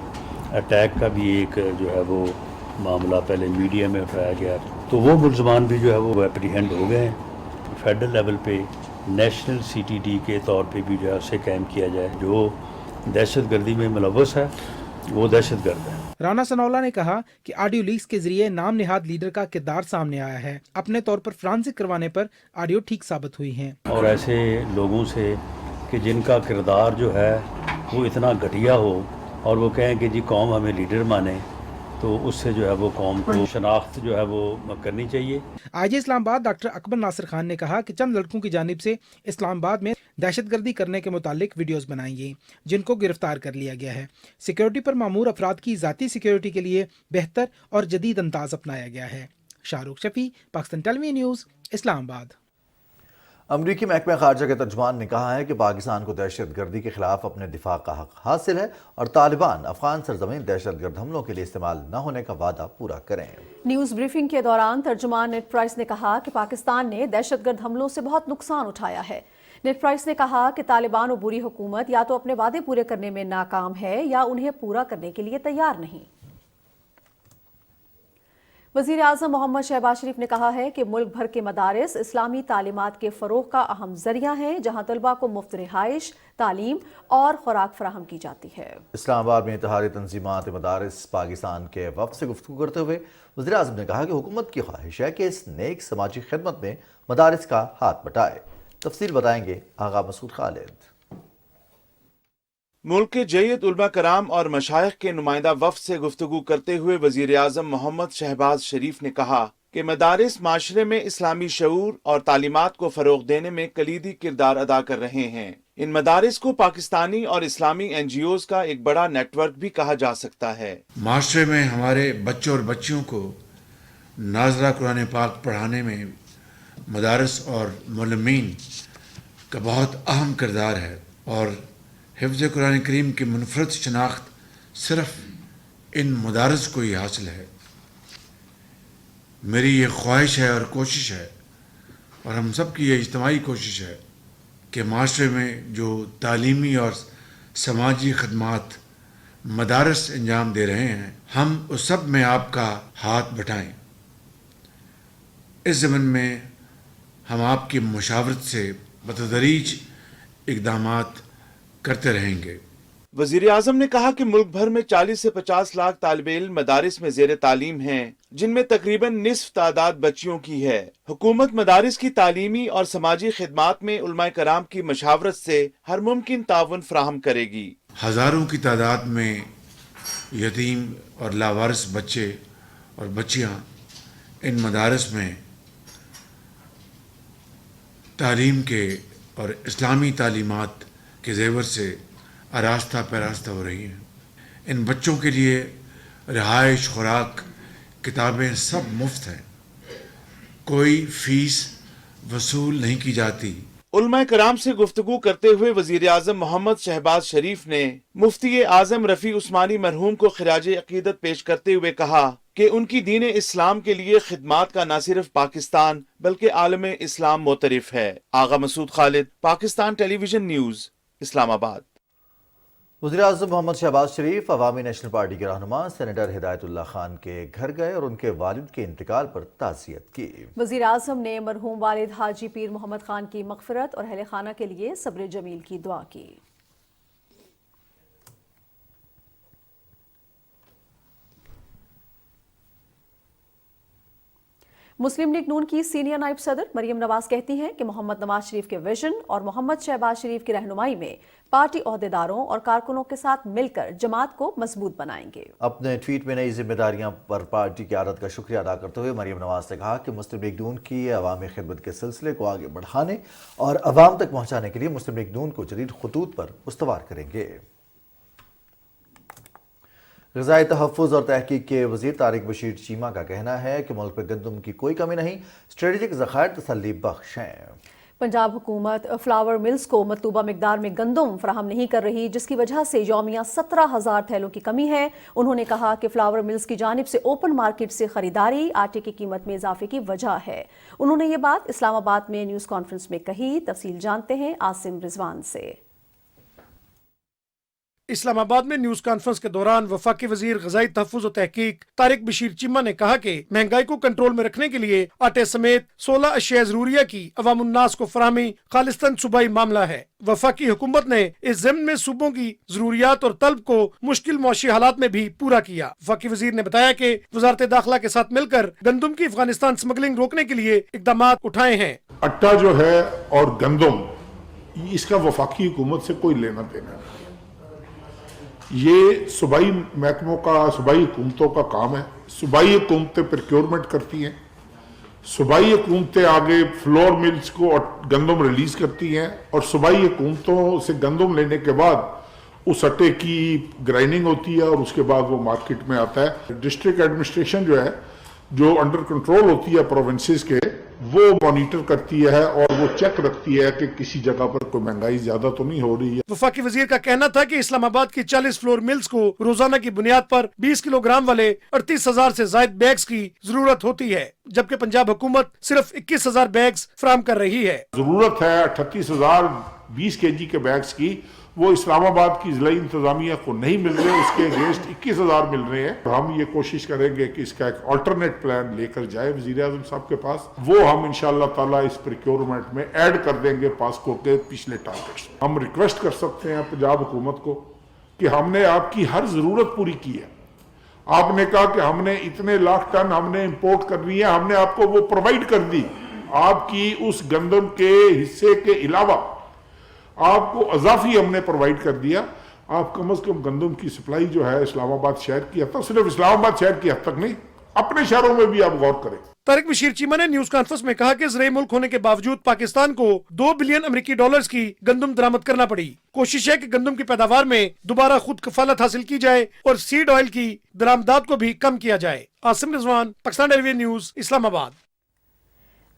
اٹیک کا بھی ایک جو ہے وہ معاملہ پہلے میڈیا میں اٹھایا گیا، تو وہ ملزمان بھی جو ہے وہ اپریہینڈ ہو گئے ہیں۔ فیڈرل لیول پہ نیشنل CTD کے طور پہ بھی جو ہے اسے قائم کیا جائے۔ جو دہشت گردی میں ملوث ہے وہ دہشت گرد ہے۔ رانا سنولا نے کہا کہ آڈیو لیکس کے ذریعے نام نہاد لیڈر کا کردار سامنے آیا ہے. اپنے طور پر فرانسک کروانے پر آڈیو ٹھیک ثابت ہوئی ہیں. اور ایسے لوگوں سے کہ جن کا کردار جو ہے وہ اتنا گھٹیا ہو اور وہ کہیں کہ جی قوم ہمیں لیڈر مانے، تو اس سے جو ہے وہ قوم کو شناخت جو ہے وہ کرنی چاہیے. آئی جی اسلام آباد ڈاکٹر اکبر ناصر خان نے کہا کہ چند لڑکوں کی جانب سے اسلام آباد میں دہشت گردی کرنے کے متعلق ویڈیوز بنائی گئی جن کو گرفتار کر لیا گیا ہے. سیکیورٹی پر مامور افراد کی ذاتی سیکیورٹی کے لیے بہتر اور جدید انداز اپنایا گیا ہے. شاہ رخ شفیع، پاکستان ٹیلی ویژن نیوز، اسلام آباد. امریکی محکمہ خارجہ کے ترجمان نے کہا ہے کہ پاکستان کو دہشت گردی کے خلاف اپنے دفاع کا حق حاصل ہے اور طالبان افغان سرزمین دہشت گرد حملوں کے لیے استعمال نہ ہونے کا وعدہ پورا کریں. نیوز بریفنگ کے دوران ترجمان نیڈ پرائس نے کہا کہ پاکستان نے دہشت گرد حملوں سے بہت نقصان اٹھایا ہے. نیڈ پرائس نے کہا کہ طالبان عبوری حکومت یا تو اپنے وعدے پورے کرنے میں ناکام ہے یا انہیں پورا کرنے کے لیے تیار نہیں. وزیر اعظم محمد شہباز شریف نے کہا ہے کہ ملک بھر کے مدارس اسلامی تعلیمات کے فروغ کا اہم ذریعہ ہیں، جہاں طلباء کو مفت رہائش، تعلیم اور خوراک فراہم کی جاتی ہے. اسلام آباد میں اتحادی تنظیمات مدارس پاکستان کے وفد سے گفتگو کرتے ہوئے وزیر اعظم نے کہا کہ حکومت کی خواہش ہے کہ اس نیک سماجی خدمت میں مدارس کا ہاتھ بٹائے. تفصیل بتائیں گے آغا مسعود خالد. ملک کے جید علماء کرام اور مشائخ کے نمائندہ وفد سے گفتگو کرتے ہوئے وزیر اعظم محمد شہباز شریف نے کہا کہ مدارس معاشرے میں اسلامی شعور اور تعلیمات کو فروغ دینے میں کلیدی کردار ادا کر رہے ہیں. ان مدارس کو پاکستانی اور اسلامی این جی اوز کا ایک بڑا نیٹ ورک بھی کہا جا سکتا ہے. معاشرے میں ہمارے بچوں اور بچیوں کو ناظرہ قرآن پاک پڑھانے میں مدارس اور معلمین کا بہت اہم کردار ہے اور حفظ قرآن کریم کی منفرد شناخت صرف ان مدارس کو ہی حاصل ہے. میری یہ خواہش ہے اور کوشش ہے اور ہم سب کی یہ اجتماعی کوشش ہے کہ معاشرے میں جو تعلیمی اور سماجی خدمات مدارس انجام دے رہے ہیں ہم اس سب میں آپ کا ہاتھ بٹائیں. اس ضمن میں ہم آپ کی مشاورت سے بتدریج اقدامات کرتے رہیں گے. وزیر اعظم نے کہا کہ ملک بھر میں 40 سے 50 لاکھ طالب علم مدارس میں زیر تعلیم ہیں، جن میں تقریباً نصف تعداد بچیوں کی ہے. حکومت مدارس کی تعلیمی اور سماجی خدمات میں علماء کرام کی مشاورت سے ہر ممکن تعاون فراہم کرے گی. ہزاروں کی تعداد میں یتیم اور لاوارث بچے اور بچیاں ان مدارس میں تعلیم کے اور اسلامی تعلیمات کے زیور سے آراستہ پیراستہ ہو رہی ہیں. ان بچوں کے لیے رہائش، خوراک، کتابیں سب مفت ہیں، کوئی فیس وصول نہیں کی جاتی. علماء کرام سے گفتگو کرتے ہوئے وزیر اعظم محمد شہباز شریف نے مفتی اعظم رفیع عثمانی مرحوم کو خراج عقیدت پیش کرتے ہوئے کہا کہ ان کی دین اسلام کے لیے خدمات کا نہ صرف پاکستان بلکہ عالم اسلام معترف ہے. آغا مسعود خالد، پاکستان ٹیلی ویژن نیوز، اسلام آباد. وزیر اعظم محمد شہباز شریف عوامی نیشنل پارٹی کے رہنما سینیٹر ہدایت اللہ خان کے گھر گئے اور ان کے والد کے انتقال پر تعزیت کی. وزیر اعظم نے مرحوم والد حاجی پیر محمد خان کی مغفرت اور اہل خانہ کے لیے صبر جمیل کی دعا کی. مسلم لیگ نون کی سینئر نائب صدر مریم نواز کہتی ہیں کہ محمد نواز شریف کے ویژن اور محمد شہباز شریف کی رہنمائی میں پارٹی عہدیداروں اور کارکنوں کے ساتھ مل کر جماعت کو مضبوط بنائیں گے. اپنے ٹویٹ میں نئی ذمہ داریاں پر پارٹی قیادت کا شکریہ ادا کرتے ہوئے مریم نواز نے کہا کہ مسلم لیگ نون کی عوامی خدمت کے سلسلے کو آگے بڑھانے اور عوام تک پہنچانے کے لیے مسلم لیگ نون کو جدید خطوط پر استوار کریں گے. غذائی تحفظ اور تحقیق کے وزیر طارق بشیر چیمہ کا کہنا ہے کہ ملک میں گندم کی کوئی کمی نہیں، اسٹریٹجک ذخائر تسلی بخش ہیں. پنجاب حکومت فلاور ملز کو مطلوبہ مقدار میں گندم فراہم نہیں کر رہی، جس کی وجہ سے یومیہ 17,000 تھیلوں کی کمی ہے. انہوں نے کہا کہ فلاور ملز کی جانب سے اوپن مارکیٹ سے خریداری آٹے کی قیمت میں اضافے کی وجہ ہے. انہوں نے یہ بات اسلام آباد میں نیوز کانفرنس میں کہی. تفصیل جانتے ہیں عاصم رضوان سے. اسلام آباد میں نیوز کانفرنس کے دوران وفاقی وزیر غذائی تحفظ و تحقیق طارق بشیر چیمہ نے کہا کہ مہنگائی کو کنٹرول میں رکھنے کے لیے آٹے سمیت 16 اشیاء ضروریہ کی عوام الناس کو فراہمی خالصتاً صوبائی معاملہ ہے۔ وفاقی حکومت نے اس ضمن میں صوبوں کی ضروریات اور طلب کو مشکل معاشی حالات میں بھی پورا کیا۔ وفاقی وزیر نے بتایا کہ وزارت داخلہ کے ساتھ مل کر گندم کی افغانستان سمگلنگ روکنے کے لیے اقدامات اٹھائے ہیں۔ اٹا جو ہے اور گندم، اس کا وفاقی حکومت سے کوئی لینا دینا نہیں، یہ صوبائی محکموں کا، صوبائی حکومتوں کا کام ہے۔ صوبائی حکومتیں پروکیورمنٹ کرتی ہیں، صوبائی حکومتیں آگے فلور ملز کو گندم ریلیز کرتی ہیں، اور صوبائی حکومتوں سے گندم لینے کے بعد اس اٹے کی گرائنڈنگ ہوتی ہے اور اس کے بعد وہ مارکیٹ میں آتا ہے۔ ڈسٹرکٹ ایڈمنسٹریشن جو ہے، جو انڈر کنٹرول ہوتی ہے پروونسز کے، وہ مانیٹر کرتی ہے اور وہ چیک رکھتی ہے کہ کسی جگہ پر کوئی مہنگائی زیادہ تو نہیں ہو رہی ہے۔ وفاقی وزیر کا کہنا تھا کہ اسلام آباد کی 40 فلور ملز کو روزانہ کی بنیاد پر 20 کلو گرام والے 38,000 سے زائد بیگز کی ضرورت ہوتی ہے، جبکہ پنجاب حکومت صرف 21,000 بیگز فراہم کر رہی ہے۔ ضرورت ہے 38,000 20 kg کے بیگز کی، وہ اسلام آباد کی ضلعی انتظامیہ کو نہیں مل رہے، اس کے اگینسٹ 21,000 مل رہے ہیں۔ ہم یہ کوشش کریں گے کہ اس کا ایک آلٹرنیٹ پلان لے کر جائے وزیر اعظم صاحب کے پاس، وہ ہم انشاءاللہ تعالیٰ اس پریکیورمنٹ میں ایڈ کر دیں گے پاسکو کے پچھلے ٹارگٹس۔ ہم ریکویسٹ کر سکتے ہیں پنجاب حکومت کو کہ ہم نے آپ کی ہر ضرورت پوری کی ہے۔ آپ نے کہا کہ ہم نے اتنے لاکھ ٹن ہم نے امپورٹ کرنی ہے، ہم نے آپ کو وہ پرووائڈ کر دی۔ آپ کی اس گندم کے حصے کے علاوہ آپ کو اضافی ہم نے پرووائڈ کر دیا۔ آپ کم از کم گندم کی سپلائی جو ہے اسلام آباد شہر کی حد تک، صرف اسلام آباد شہر کی حد تک نہیں، اپنے شہروں میں بھی آپ غور کریں۔ طارق بشیر چیمہ نے نیوز کانفرنس میں کہا کہ زرعی ملک ہونے کے باوجود پاکستان کو 2 بلین امریکی ڈالرز کی گندم درآمد کرنا پڑی۔ کوشش ہے کہ گندم کی پیداوار میں دوبارہ خود کفالت حاصل کی جائے اور سیڈ آئل کی درآمدات کو بھی کم کیا جائے۔ عاصم رضوان، پاکستان ٹیلی ویژن نیوز، اسلام آباد۔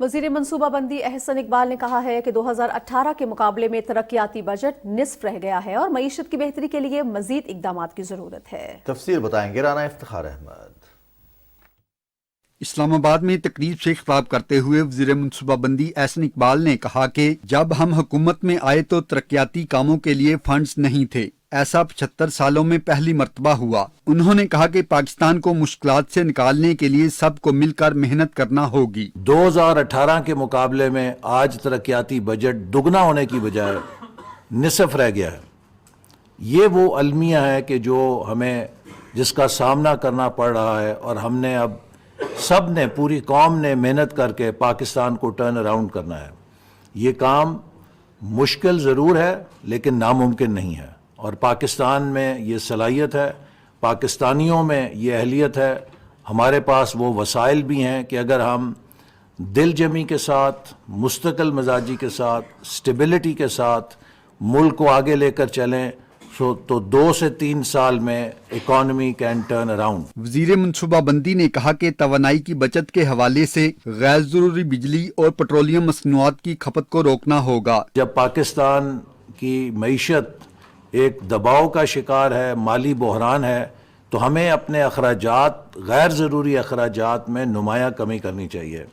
وزیر منصوبہ بندی احسن اقبال نے کہا ہے کہ 2018 کے مقابلے میں ترقیاتی بجٹ نصف رہ گیا ہے اور معیشت کی بہتری کے لیے مزید اقدامات کی ضرورت ہے۔ تفصیل بتائیں گے رانا افتخار احمد۔ اسلام آباد میں تقریب سے خطاب کرتے ہوئے وزیر منصوبہ بندی احسن اقبال نے کہا کہ جب ہم حکومت میں آئے تو ترقیاتی کاموں کے لیے فنڈز نہیں تھے، ایسا 75 سالوں میں پہلی مرتبہ ہوا۔ انہوں نے کہا کہ پاکستان کو مشکلات سے نکالنے کے لیے سب کو مل کر محنت کرنا ہوگی۔ 2018 کے مقابلے میں آج ترقیاتی بجٹ دگنا ہونے کی بجائے نصف رہ گیا ہے۔ یہ وہ المیہ ہے کہ جو ہمیں جس کا سامنا کرنا پڑ رہا ہے، اور ہم نے اب سب نے، پوری قوم نے محنت کر کے پاکستان کو ٹرن اراؤنڈ کرنا ہے۔ یہ کام مشکل ضرور ہے لیکن ناممکن نہیں ہے، اور پاکستان میں یہ صلاحیت ہے، پاکستانیوں میں یہ اہلیت ہے، ہمارے پاس وہ وسائل بھی ہیں کہ اگر ہم دل جمی کے ساتھ، مستقل مزاجی کے ساتھ، سٹیبلٹی کے ساتھ ملک کو آگے لے کر چلیں تو 2 سے 3 سال میں اکانومی کین ٹرن اراؤنڈ۔ وزیر منصوبہ بندی نے کہا کہ توانائی کی بچت کے حوالے سے غیر ضروری بجلی اور پیٹرولیم مصنوعات کی کھپت کو روکنا ہوگا۔ جب پاکستان کی معیشت ایک دباؤ کا شکار ہے، مالی بحران ہے، تو ہمیں اپنے اخراجات، غیر ضروری اخراجات میں نمایاں کمی کرنی چاہیے۔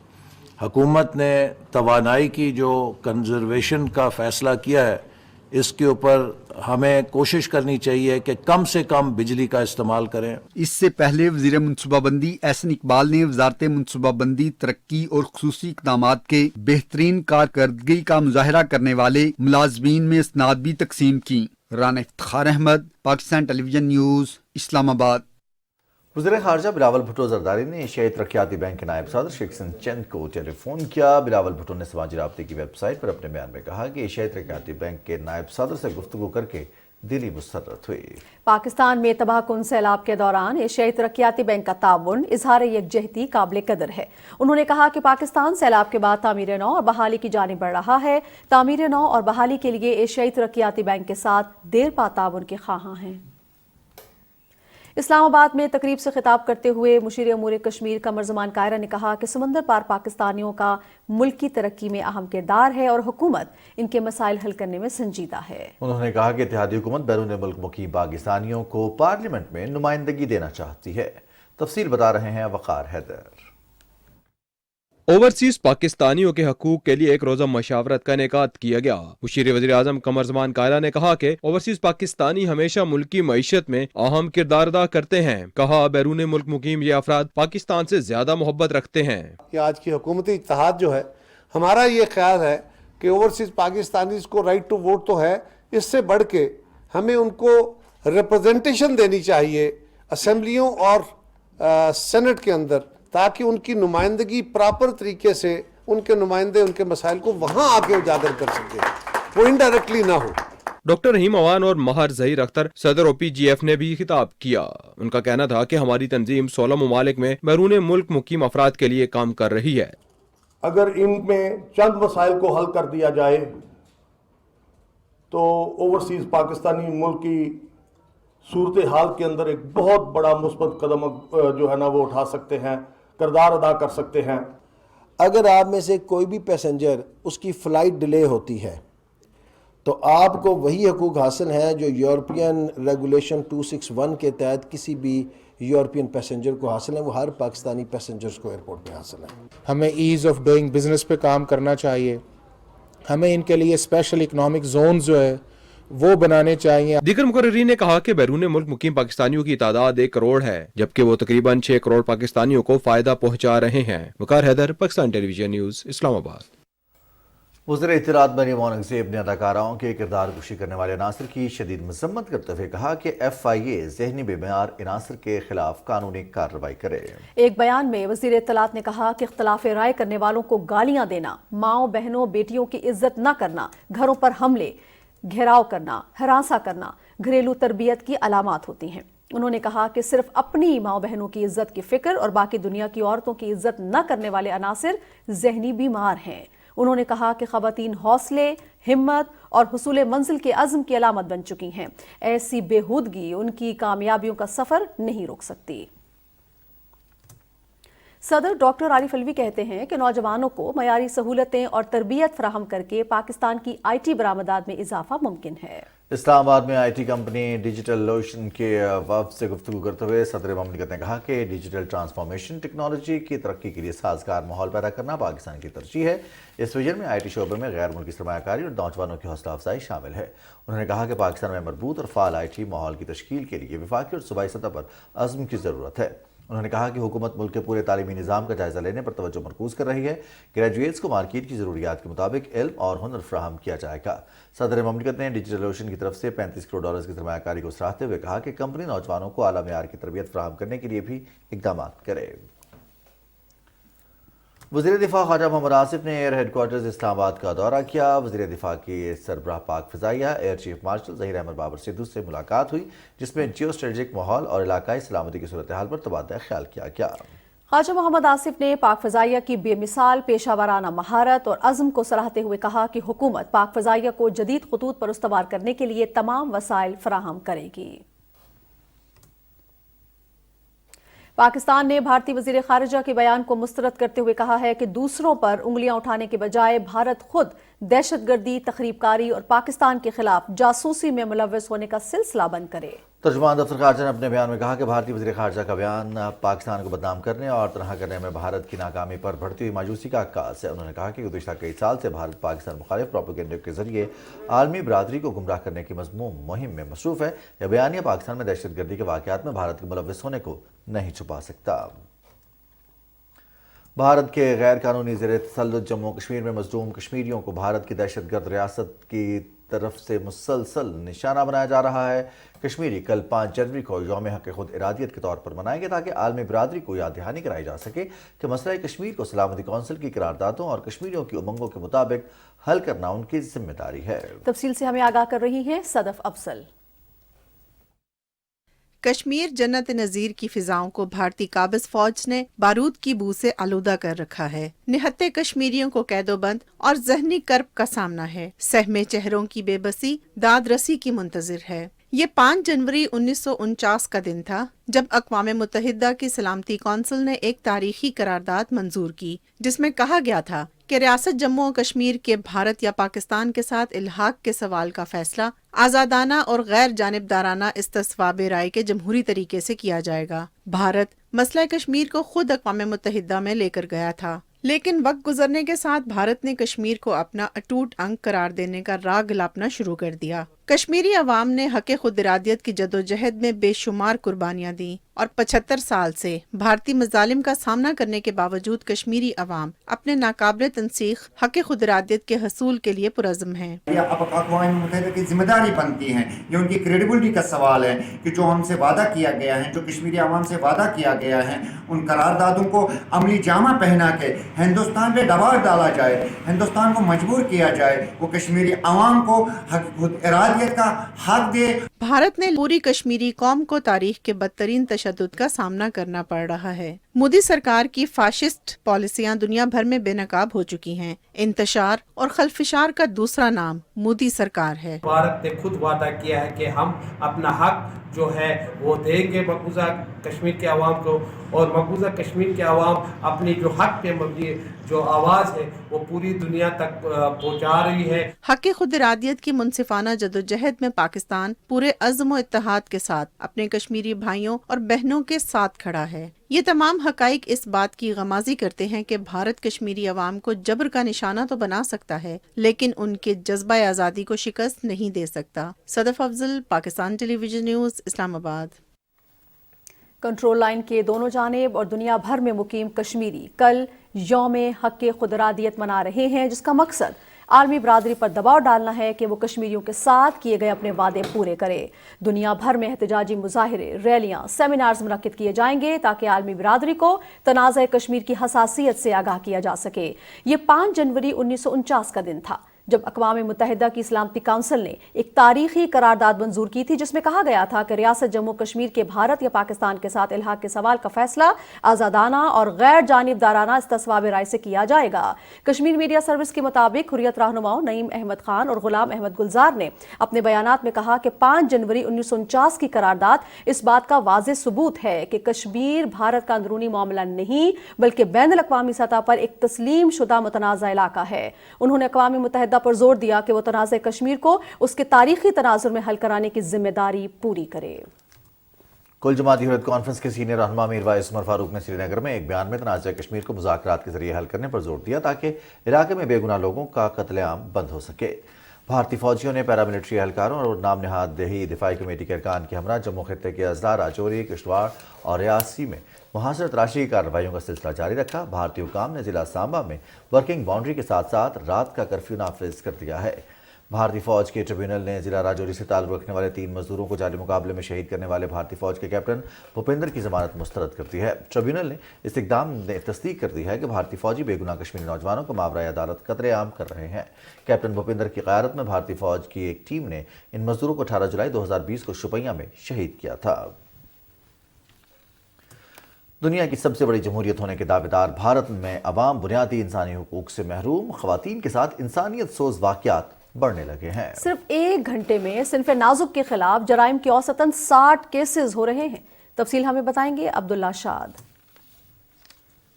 حکومت نے توانائی کی جو کنزرویشن کا فیصلہ کیا ہے، اس کے اوپر ہمیں کوشش کرنی چاہیے کہ کم سے کم بجلی کا استعمال کریں۔ اس سے پہلے وزیر منصوبہ بندی احسن اقبال نے وزارت منصوبہ بندی، ترقی اور خصوصی اقدامات کے بہترین کارکردگی کا مظاہرہ کرنے والے ملازمین میں اسناد بھی تقسیم کی۔ رانا افتخار احمد، پاکستان ٹیلی ویژن نیوز، اسلام آباد۔ وزیر خارجہ بلاول بھٹو زرداری نے ایشیائی ترقیاتی بینک کے نائب صدر شیخ حسین چند کو ٹیلی فون کیا۔ بلاول بھٹو نے سماجی رابطے کی ویب سائٹ پر اپنے بیان میں کہا کہ ایشیائی ترقیاتی بینک کے نائب صدر سے گفتگو کر کے دلی مسرت ہوئی۔ پاکستان میں تباہ کن سیلاب کے دوران ایشیائی ترقیاتی بینک کا تعاون اظہار یکجہتی قابل قدر ہے۔ انہوں نے کہا کہ پاکستان سیلاب کے بعد تعمیر نو اور بحالی کی جانب بڑھ رہا ہے۔ تعمیر نو اور بحالی کے لیے ایشیائی ترقیاتی بینک کے ساتھ دیر پا تعاون کے خواہاں ہیں۔ اسلام آباد میں تقریب سے خطاب کرتے ہوئے مشیر امور کشمیر قمر زمان کائرہ نے کہا کہ سمندر پار پاکستانیوں کا ملک کی ترقی میں اہم کردار ہے اور حکومت ان کے مسائل حل کرنے میں سنجیدہ ہے۔ انہوں نے کہا کہ اتحادی حکومت بیرون ملک مقیم پاکستانیوں کو پارلیمنٹ میں نمائندگی دینا چاہتی ہے۔ تفصیل بتا رہے ہیں وقار حیدر۔ ओवरसीज पाकिस्तानियों के हकूक के लिए एक रोजा मशावरत का इनेकाद किया गया। मुशीर वज़ीर आज़म कमर ज़मान कायला ने कहा कि ओवरसीज पाकिस्तानी हमेशा मुल्की मईशत में अहम किरदार अदा करते हैं। कहा बैरून मुल्क मुकीम ये अफराद पाकिस्तान से ज्यादा मोहब्बत रखते हैं। कि आज की हुकूमती इत्तेहाद जो है, हमारा ये ख्याल है कि ओवरसीज पाकिस्तानी को राइट टू वोट तो है, इससे बढ़ के हमें उनको रिप्रेजेंटेशन देनी चाहिए असेंबलियों और सेनेट के अंदर, ताकि उनकी नुमाइंदगी प्रॉपर तरीके से उनके नुमाइंदे उनके मसाइल को वहाँ आके उजागर कर सकें, वो इनडायरेक्टली ना हो। डॉक्टर रहीम अवान और महर ज़हीर अख्तर सदर OPGF ने भी खिताब किया। उनका कहना था कि हमारी तंजीम 16 ममालिक में बैरून मुल्क मुकीम अफराद के लिए काम कर रही है। अगर इनमें चंद मसाइल को हल कर दिया जाए तो ओवरसीज पाकिस्तानी मुल्क की सूरत हाल के अंदर एक बहुत बड़ा मुस्बत कदम जो है ना वो उठा सकते हैं, किरदार अदा कर सकते हैं। अगर आप में से कोई भी पैसेंजर उसकी फ़्लाइट डिले होती है तो आपको वही हकूक़ हासिल हैं जो यूरोपियन रेगुलेशन 261 के तहत किसी भी यूरोपियन पैसेंजर को हासिल है, वो हर पाकिस्तानी पैसेंजर्स को एयरपोर्ट पे हासिल है। हमें ईज़ ऑफ डूइंग बिज़नेस पे काम करना चाहिए, हमें इनके लिए स्पेशल इकनॉमिक जोन जो है वो बनाने चाहिए। दीगर मुकर्रीन ने कहा कि बैरून मुल्क मुकीम पाकिस्तानियों की तादाद 1 करोड़ है, जबकि वो तकरीबन 6 करोड़ पाकिस्तानियों को फायदा पहुंचा रहे हैं। वकार हैदर, पाकिस्तान टेलीविजन न्यूज़, इस्लामाबाद। वज़ीर इत्तलात मरियम औरंगज़ेब ने अदाकाराओं के किरदार कुशी करने वाले अनासर की शदीद मजम्मत करते हुए कहा कि FIA ज़हनी बीमार अनासर के खिलाफ कानूनी कार्रवाई करे। एक बयान में वज़ीर इत्तलात ने कहा कि इख्तलाफ राय करने वालों को गालियां देना, माओ बहनों बेटियों की इज्जत न करना, घरों पर हमले, घेराव करना, हरासा करना घरेलू तरबियत की अलामात होती हैं। उन्होंने कहा कि सिर्फ अपनी माओ बहनों की इज्जत की फिक्र और बाकी दुनिया की औरतों की इज्जत न करने वाले अनासिर ज़हनी बीमार हैं। उन्होंने कहा कि ख़वातीन हौसले, हिम्मत और हुसूल मंजिल के अज़्म की अलामत बन चुकी हैं। ऐसी बेहूदगी उनकी कामयाबियों का सफ़र नहीं रोक सकती। सदर डॉक्टर आरिफ अलवी कहते हैं कि नौजवानों को मयारी सहूलतें और तरबियत फराहम करके पाकिस्तान की IT बरामदात में इजाफा मुमकिन है। इस्लामाबाद में IT कंपनी डिजिटल ओशन के वफ़द से गुफ्तगू करते हुए सदर ममलिकत ने कहा कि डिजिटल ट्रांसफॉर्मेशन टेक्नोलॉजी की तरक्की के लिए साजगार माहौल पैदा करना पाकिस्तान की तरजीह है। इस विजन में IT शोबे में गैर मुल्की सरमायाकारी और नौजवानों की हौसला अफजाई शामिल है। उन्होंने कहा कि पाकिस्तान में मजबूत और फाल IT माहौल की तश्कील के लिए वफाकी और सूबाई सतह पर अज़्म की ज़रूरत है। उन्होंने कहा कि हुकूमत मुल्क के पूरे तालीमी निज़ाम का जायज़ा लेने पर तवज्जो मरकूज़ कर रही है। ग्रेजुएट्स को मार्केट की ज़रूरियात के मुताबिक इल्म और हुनर फराहम किया जाएगा। सदर ममलिकत ने डिजिटल ओशन की तरफ से 35 करोड़ डॉलर की सरमायाकारी को सराहते हुए कहा कि कंपनी नौजवानों को आला मेयार की तरबियत फराहम करने के लिए भी इक़दाम करे। वज़ीर दिफा ख्वाजा मोहम्मद आसिफ ने एयर हेडक्वार्टर्स इस्लामाबाद का दौरा किया। वज़ीर दिफा की सरबराह पाक फ़िज़ाइया air chief marshal Zaheer Ahmed Babar Sidhu से मुलाकात हुई, जिसमें जियो स्ट्रेटेजिक माहौल और इलाकाई सलामती की सूरत हाल पर तबादला ख्याल किया गया। ख्वाजा मोहम्मद आसिफ ने पाक फ़िज़ाइया की बेमिसाल पेशावराना महारत और अज़्म को सराहते हुए कहा कि हुकूमत पाक फ़िज़ाइया को जदीद खतूत पर उस्तवार करने के लिए तमाम वसाइल फराहम करेगी। पाकिस्तान ने भारतीय वज़ीर ख़ारिजा के बयान को मुस्तरद करते हुए कहा है कि दूसरों पर उंगलियां उठाने के बजाय भारत खुद दहशतगर्दी, तखरीबकारी और पाकिस्तान के खिलाफ जासूसी में मुलव्वस होने का सिलसिला बंद करे। तर्जुमान दफ्तर ख़ारिजा ने अपने बयान में कहा कि भारतीय वज़ीर ख़ारिजा का बयान पाकिस्तान को बदनाम करने और तनहा करने में भारत की नाकामी पर बढ़ती हुई मायूसी का अक्कास है। उन्होंने कहा कि गुज़िश्ता कई साल से भारत पाकिस्तान मुखालिफ प्रोपेगेंडा के जरिए आलमी बरादरी को गुमराह करने की मज़मूम मुहिम में मसरूफ़ है। यह बयानिया पाकिस्तान में दहशतगर्दी के वाक़यात में भारत के मुलव्वस होने को नहीं छुपा सकता। भारत के गैर कानूनी ज़ेर तसल्लुत जम्मू कश्मीर में मज़लूम कश्मीरियों को भारत की दहशतगर्द रियासत की तरफ से मुसलसल निशाना बनाया जा रहा है। कश्मीरी कल 5 जनवरी को यौम हक़ खुद इरादियत के तौर पर मनाएंगे ताकि आलमी बरादरी को याद दहानी कराई जा सके कि मसला कश्मीर को सलामती कौंसिल की करारदादों और कश्मीरियों की उमंगों के मुताबिक हल करना उनकी जिम्मेदारी है। तफसील से हमें आगाह कर रही है सदफ अफसल। कश्मीर जन्नत नज़ीर की फिजाओं को भारतीय काबिज फौज ने बारूद की बू से आलूदा कर रखा है। निहत्ते कश्मीरियों को कैदोबंद और जहनी कर्ब का सामना है। सहमे चेहरों की बेबसी दाद रसी की मुंतजिर है। ये 5 जनवरी 1949 का दिन था जब अक़वाम मुत्तहिदा की सलामती कौंसिल ने एक तारीखी करारदाद मंजूर की, जिसमें कहा गया था कि रियासत जम्मू और कश्मीर के भारत या पाकिस्तान के साथ इल्हाक के सवाल का फैसला आज़ादाना और गैर जानिबदाराना इस्तिस्वाब राय के जमहूरी तरीके से किया जाएगा। भारत मसला कश्मीर को खुद अक़वाम मुत्तहिदा में लेकर गया था, लेकिन वक्त गुजरने के साथ भारत ने कश्मीर को अपना अटूट अंग करार देने का राग गिलापना शुरू कर दिया। कश्मीरी अवाम ने हक़ खुद इरादियत की जदोजहद में बेशुमार कुर्बानियां दी और 75 साल से भारतीय मजालिम का सामना करने के बावजूद कश्मीरी अवाम अपने नाकाबिल तनसीख हक़ खुद इरादियत के हसूल के लिए पुरज़्म है। अब अक़वाम मुत्तहिदा की जिम्मेदारी बनती है, ये उनकी क्रेडिबिलिटी का सवाल है कि जो हमसे वादा किया गया है, जो कश्मीरी अवाम से वादा किया गया है, उन करारदादों को अमली जामा पहना के हिंदुस्तान पे दबाव डाला जाए, हिंदुस्तान को मजबूर किया जाए, वो कश्मीरी अवाम को हक़ खुद इरादियत का हक दे। भारत ने पूरी कश्मीरी कौम को तारीख के बदतरीन तशद्दुद का सामना करना पड़ रहा है। मोदी सरकार की फाशिस्ट पॉलिसियां दुनिया भर में बेनकाब हो चुकी हैं। इंतशार और खलफिशार का दूसरा नाम मोदी सरकार है। भारत ने खुद वादा किया है कि हम अपना हक जो है वो देंगे मकबूजा कश्मीर के अवाम को, और मकबूजा कश्मीर के अवाम अपनी जो हक पे मबनी जो आवाज़ है वो पूरी दुनिया तक पहुँचा रही है। हक़ खुद इरादियत की मुनसिफाना जदोजहद में पाकिस्तान पूरे अज़्म व इत्तेहाद के साथ अपने कश्मीरी भाइयों और बहनों के साथ खड़ा है। ये तमाम हक़ाइक़ इस बात की गमाज़ी करते हैं कि भारत कश्मीरी अवाम को जबर का निशाना तो बना सकता है, लेकिन उनके जज्बा आज़ादी को शिकस्त नहीं दे सकता। Sadaf Afzal, Pakistan television news, Islamabad. Control line के दोनों जानिब और दुनिया भर में मुकीम कश्मीरी कल यौम हक़ खुद इरादियत मना रहे हैं, जिसका मकसद आलमी बरादरी पर दबाव डालना है कि वो कश्मीरियों के साथ किए गए अपने वादे पूरे करे। दुनिया भर में एहतजाजी मुजाहिरे, रैलियां, सेमिनार्स मुनक्किद किए जाएंगे ताकि आलमी बरादरी को तनाज़ कश्मीर की हसासियत से आगाह किया जा सके। ये 5 जनवरी 1949 का दिन था जब अक़वाम मुत्तहिदा की सलामती काउंसिल ने एक तारीखी करारदाद मंजूर की थी, जिसमें कहा गया था कि रियासत जम्मू कश्मीर के भारत या पाकिस्तान के साथ इल्हाक के सवाल का फैसला आज़ादाना और गैर जानिबदाराना इस्तिस्वाब राय से किया जाएगा। कश्मीर मीडिया सर्विस के मुताबिक हुर्रियत रहनुमाओं नईम अहमद खान और गुलाम अहमद गुलजार ने अपने बयानात में कहा कि 5 जनवरी 1949 की करारदाद इस बात का वाज़ेह सबूत है कि कश्मीर भारत का अंदरूनी मामला नहीं बल्कि बैनुल अक़वामी सतह पर एक तस्लीम शुदा मुतनाज़ा इलाका है। उन्होंने अक़वाम मुत्तहिदा पर जोर दिया कि वो तनाज़े कश्मीर को उसके तारीखी तनाजुर में हल कराने की जिम्मेदारी पूरी करे। कुल जमाती हुर्रियत कॉन्फ्रेंस के सीनियर रहनुमा मीर वाइस उमर फारूक ने श्रीनगर में एक बयान में तनाज़े कश्मीर को मुज़ाकरात के जरिए हल करने पर जोर दिया ताकि इलाके में बेगुनाह लोगों का कत्लेआम बंद हो सके। भारतीय फौजियों ने पैरामिलिट्री एहलकारों और नाम नहाद देही दिफाई कमेटी के अरकान के हमरा जम्मू खित्ते के अजला, राजौरी, किश्तवाड़ और रियासी में मुहासर तलाशी की कार्रवाइयों का सिलसिला जारी रखा। भारतीय हुकाम ने जिला सांबा में वर्किंग बाउंड्री के साथ साथ रात का कर्फ्यू नाफिज कर दिया है। भारतीय फौज के ट्रिब्यूनल ने जिला राजौरी से ताल्लुक़ रखने वाले 3 मजदूरों को जारी मुकाबले में शहीद करने वाले भारतीय फौज के कैप्टन भूपेंद्र की जमानत मुस्तरद कर दी है। ट्रिब्यूनल ने इस इक़दाम ने तस्दीक कर दी है कि भारतीय फौजी बेगुनाह कश्मीरी नौजवानों को मावराए अदालत कत्लेआम कर रहे हैं। कैप्टन भूपेंद्र की क़यादत में भारतीय फौज की एक टीम ने इन मजदूरों को 18 जुलाई 2020 को शुपैया में शहीद किया था। दुनिया की सबसे बड़ी जमहूरियत होने के दावेदार भारत में अवाम बुनियादी इंसानी हुकूक से महरूम, ख़वातीन के साथ इंसानियत सोज वाक़यात बढ़ने लगे हैं। सिर्फ 1 घंटे में सिन्फ़े नाजुक के खिलाफ जराइम के औसतन 60 केसेस हो रहे हैं। तफसील हमें बताएंगे अब्दुल्ला शाद।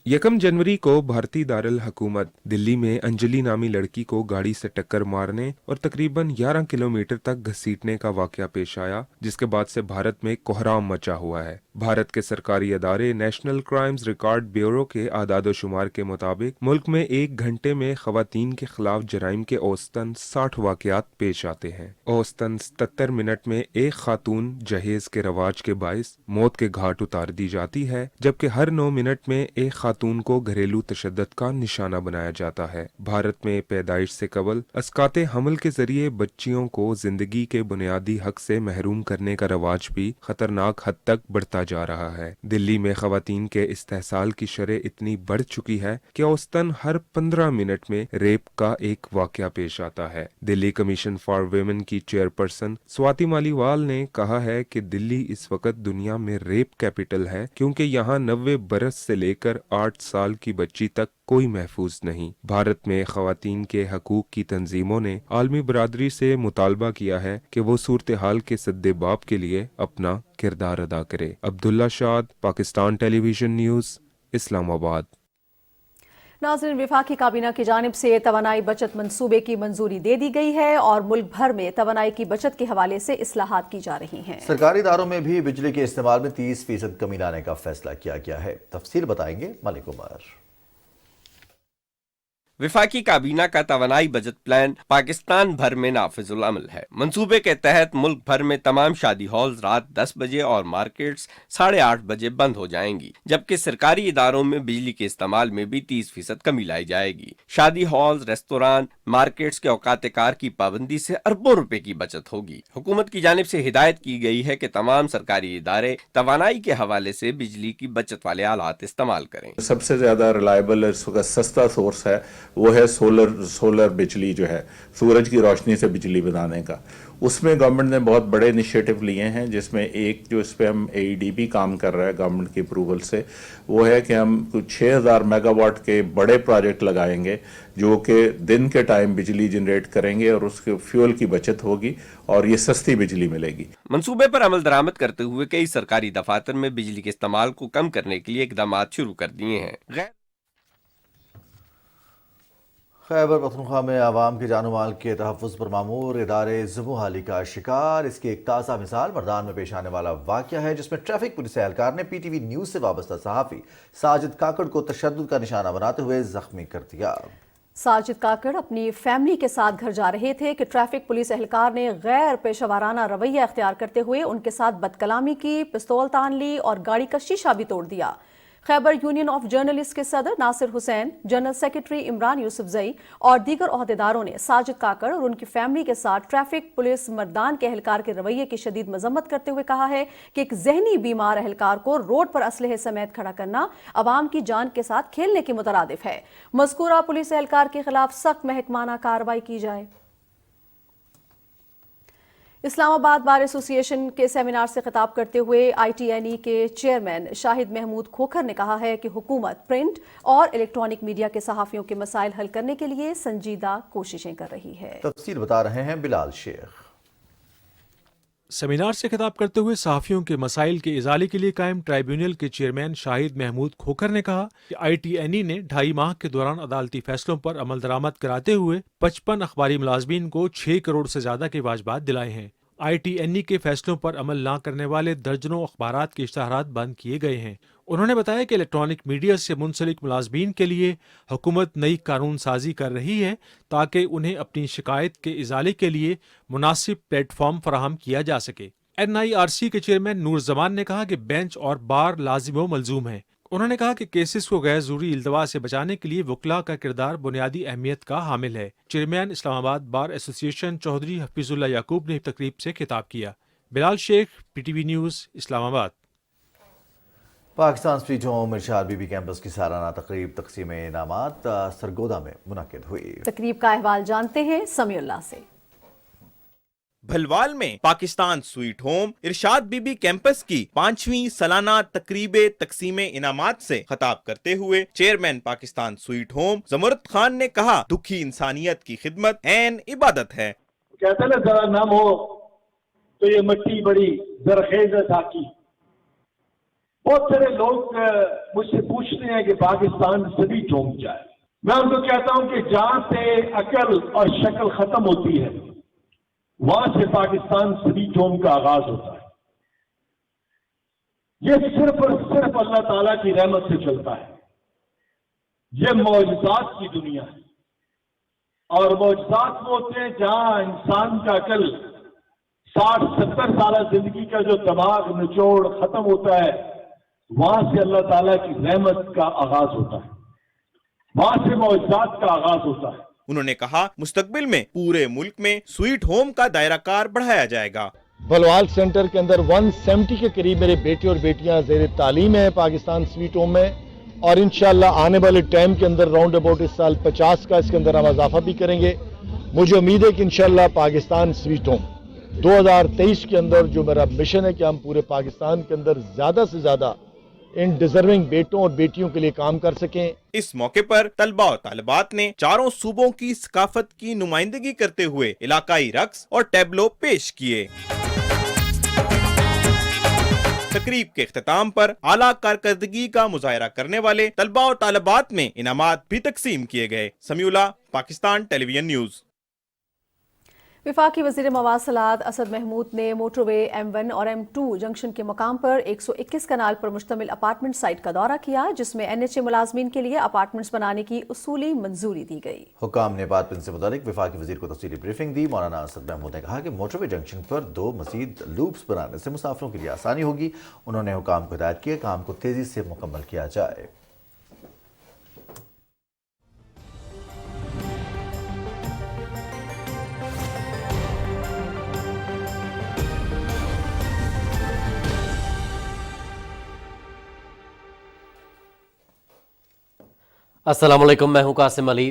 1 जनवरी को भारतीय दारुल हुकूमत दिल्ली में अंजलि नामी लड़की को गाड़ी से टक्कर मारने और तकरीबन 11 किलोमीटर तक घसीटने का वाकया पेश आया, जिसके बाद से भारत में कोहराम मचा हुआ है। भारत के सरकारी अदारे नेशनल क्राइम्स रिकॉर्ड ब्यूरो के आदादो शुमार के मुताबिक मुल्क में 1 घंटे में खवातीन के खिलाफ जराइम के औसतन 60 वाकयात पेश आते हैं। औसतन 77 मिनट में एक खातून जहेज के रवाज के बाइस मौत के घाट उतार दी जाती है, जबकि हर 9 मिनट में एक खातून को घरेलू तशद्दुद का निशाना बनाया जाता है। भारत में पैदाइश से कबल अस्काते हमल के जरिए बच्चियों को जिंदगी के बुनियादी हक से महरूम करने का रवाज भी खतरनाक हद तक बढ़ता जा रहा है। दिल्ली में खवातीन के इस्तेहसाल की शरह इतनी बढ़ चुकी है कि औसतन हर 15 मिनट में रेप का एक वाकया पेश आता है। दिल्ली कमीशन फॉर वुमेन की चेयरपर्सन स्वाति मालीवाल ने कहा है कि दिल्ली इस वक्त दुनिया में रेप कैपिटल है, क्योंकि यहाँ 90 बरस से लेकर 8 साल की बच्ची तक कोई महफूज नहीं। भारत में खवातीन के हकूक की तंजीमों ने आलमी बरादरी से मुतालबा किया है कि वो सूरत हाल के सद्देबाब के लिए अपना किरदार अदा करे। अब्दुल्ला शाद, पाकिस्तान टेलीविजन न्यूज़, इस्लामाबाद। नाज़रीन, वफाकी काबीना की जानिब से तवानाई बचत मंसूबे की मंजूरी दे दी गई है और मुल्क भर में तवानाई की बचत के हवाले से इस्लाहात की जा रही हैं। सरकारी इदारों में भी बिजली के इस्तेमाल में 30% कमी लाने का फैसला किया गया है। तफसील बताएंगे मलिक उमर। वफाकी काबीना का तवानाई बजट प्लान पाकिस्तान भर में नाफिजुल अमल है। मंसूबे के तहत मुल्क भर में तमाम शादी हॉल्स रात 10 बजे और मार्केट्स 8:30 बजे बंद हो जाएंगी, जबकि सरकारी इदारों में बिजली के इस्तेमाल में भी 30% कमी लाई जाएगी। शादी हॉल्स, रेस्तोरां, मार्केट्स के औकात कार की पाबंदी से अरबों रुपए की बचत होगी। हुकूमत की जानिब से हिदायत की गई है कि तमाम सरकारी इदारे तवानाई के हवाले से बिजली की बचत वाले आलात इस्तेमाल करें। सबसे ज्यादा रिलायबल इसका सस्ता सोर्स है वो है सोलर बिजली, जो है सूरज की रोशनी से बिजली बनाने का। उसमें गवर्नमेंट ने बहुत बड़े इनिशिएटिव लिए हैं, जिसमें एक जो इस पे हम AEDB काम कर रहा है गवर्नमेंट की अप्रूवल से, वो है कि हम कुछ 6000 मेगावाट के बड़े प्रोजेक्ट लगाएंगे जो कि दिन के टाइम बिजली जनरेट करेंगे और उसके फ्यूल की बचत होगी और ये सस्ती बिजली मिलेगी। मंसूबे पर अमल दरामद करते हुए कई सरकारी दफातर में बिजली के इस्तेमाल को कम करने के लिए इकदाम शुरू कर दिए हैं। खैबर पख्तूनख्वा में आवाम के जानो माल के तहफ़्फ़ुज़ पर मामूर इदारे ज़ुम्मू हाली का शिकार। इसकी एक ताज़ा मिसाल मर्दान में पेश आने वाला वाक़या है, जिसमें ट्रैफिक पुलिस एहलकार ने PTV न्यूज़ से वाबस्ता सहाफ़ी साजिद काकड़ को तशद्दुद का निशाना बनाते हुए ज़ख्मी कर दिया। साजिद काकड़ अपनी फैमिली के साथ घर जा रहे थे कि ट्रैफिक पुलिस एहलकार ने गैर पेशेवराना रवैया इख्तियार करते हुए उनके साथ बदकलामी की, पिस्तौल तान ली और गाड़ी का शीशा भी तोड़ दिया। खैबर यूनियन ऑफ जर्नलिस्ट के सदर नासिर हुसैन, जनरल सेक्रेटरी इमरान यूसुफजई और दीगर ओहदेदारों ने साजिद काकड़ और उनकी फैमिली के साथ ट्रैफिक पुलिस मर्दान के एहलकार के रवैये की शदीद मजम्मत करते हुए कहा है कि एक जहनी बीमार एहलकार को रोड पर असलहे समेत खड़ा करना अवाम की जान के साथ खेलने के मुतरादिफ है। मज़कूरा पुलिस एहलकार के खिलाफ सख्त महकमाना कार्रवाई की जाए। इस्लामाबाद बार एसोसिएशन के सेमिनार से खिताब करते हुए ITNE के चेयरमैन शाहिद महमूद खोखर ने कहा है कि हुकूमत प्रिंट और इलेक्ट्रॉनिक मीडिया के सहाफ़ियों के मसाइल हल करने के लिए संजीदा कोशिशें कर रही है। तफसील बता रहे हैं बिलाल शेख। सेमिनार से खिताब करते हुए सहाफ़ियों के मसाइल के इजाले के लिए कायम ट्राइब्यूनल के चेयरमैन शाहिद महमूद खोखर ने कहा कि ITNE ने 2.5 माह के दौरान अदालती फैसलों पर अमल दरामद कराते हुए 55 अखबारी मुलाजमीन को 6 करोड़ से ज्यादा के वाजबात दिलाए हैं। ITNE के फैसलों पर अमल न करने वाले दर्जनों अखबारात के इश्तहारात बंद किए गए हैं। उन्होंने बताया कि इलेक्ट्रॉनिक मीडिया से मुंसलिक मुलाजमीन के लिए हुकूमत नई कानून साजी कर रही है ताकि उन्हें अपनी शिकायत के इजाले के लिए मुनासिब प्लेटफॉर्म फराहम किया जा सके। NIRC के चेयरमैन नूर जमान ने कहा कि बेंच और बार लाजिम व मलजूम है। उन्होंने कहा कि केसेस को गैर जरूरी इल्तवा से बचाने के लिए वकला का किरदार बुनियादी अहमियत का हामिल है। Chairman Islamabad bar association Chaudhry Hafeezullah Yaqoob ने तकरीब से खिताब किया। Bilal Sheikh, PTV news, Islamabad. Pakistan sweet home Irshad Bibi campus की सालाना तकरीब तकसीम इनामात सरगोदा में मुनक्किद हुई। तकरीब का अहवाल जानते हैं समीउल्लाह से। भलवाल में Pakistan sweet home Irshad Bibi campus की 5वीं सालाना तकरीब तकसीम इनामात से खिताब करते हुए chairman Pakistan sweet home Jamrud Khan ने कहा, दुखी इंसानियत की खिदमत ऐन इबादत है। कहते ना जरा नाम हो तो ये मिट्टी बड़ी जरखेज है ताकि बहुत सारे लोग मुझसे पूछते हैं कि पाकिस्तान स्वीट होम क्या है। मैं उनको कहता हूं कि जहां से अकल और शक्ल खत्म होती है वहां से पाकिस्तान स्वीट होम का आगाज होता है। ये सिर्फ और सिर्फ अल्लाह ताला की रहमत से चलता है। ये मौजज़ात की दुनिया है और मौजज़ात वो होते हैं जहां इंसान का अकल 60-70 साल जिंदगी का जो दिमाग निचोड़ खत्म होता है, वहां से अल्लाह ताला की रहमत का आगाज होता है, वहां से मौजज़ात का आगाज होता है। उन्होंने कहा, मुस्तकबिल में पूरे मुल्क में स्वीट होम का दायराकार बढ़ाया जाएगा। भलवाल सेंटर के अंदर 170 के करीब मेरे बेटे और बेटियां ज़ेर तालीम है पाकिस्तान स्वीट होम में, और इंशाल्लाह आने वाले टाइम के अंदर राउंड अबाउट इस साल 50 का इसके अंदर हम इजाफा भी करेंगे। मुझे उम्मीद है कि इंशाल्लाह पाकिस्तान स्वीट होम 2023 के अंदर जो मेरा मिशन है कि हम पूरे पाकिस्तान के अंदर ज्यादा से ज्यादा इन डिजर्विंग बेटों और बेटियों के लिए काम कर सकें। इस मौके पर तलबा और तालिबात ने चारों सूबों की सकाफत की नुमाइंदगी करते हुए इलाकाई रक्स और टैबलो पेश किए। तकरीब के इख्तिताम पर आला कारकर्दगी का मुजाहरा करने वाले तलबा और तालिबात में इनामात भी तकसीम किए गए। Samiullah, Pakistan television news. वफाकी वज़ीर मवासलात असद महमूद ने मोटरवे M1 और M2 जंक्शन के मकाम पर 121 कनाल पर मुश्तमिल अपार्टमेंट साइट का दौरा किया, जिसमें NHA मुलाजमीन के लिए अपार्टमेंट्स बनाने की उसूली मंजूरी दी गई। हुकाम ने अपार्टमेंट से मुतालिक वफाकी वज़ीर को तफसीली ब्रीफिंग दी। मौलाना असद महमूद ने कहा कि मोटरवे जंक्शन पर 2 मज़ीद लूप्स बनाने से मुसाफिरों के लिए आसानी होगी। उन्होंने हुकाम को हिदायत की काम को तेज़ी से मुकम्मल किया जाए। अस्सलाम वालेकुम, मैं हूं कासिम अली।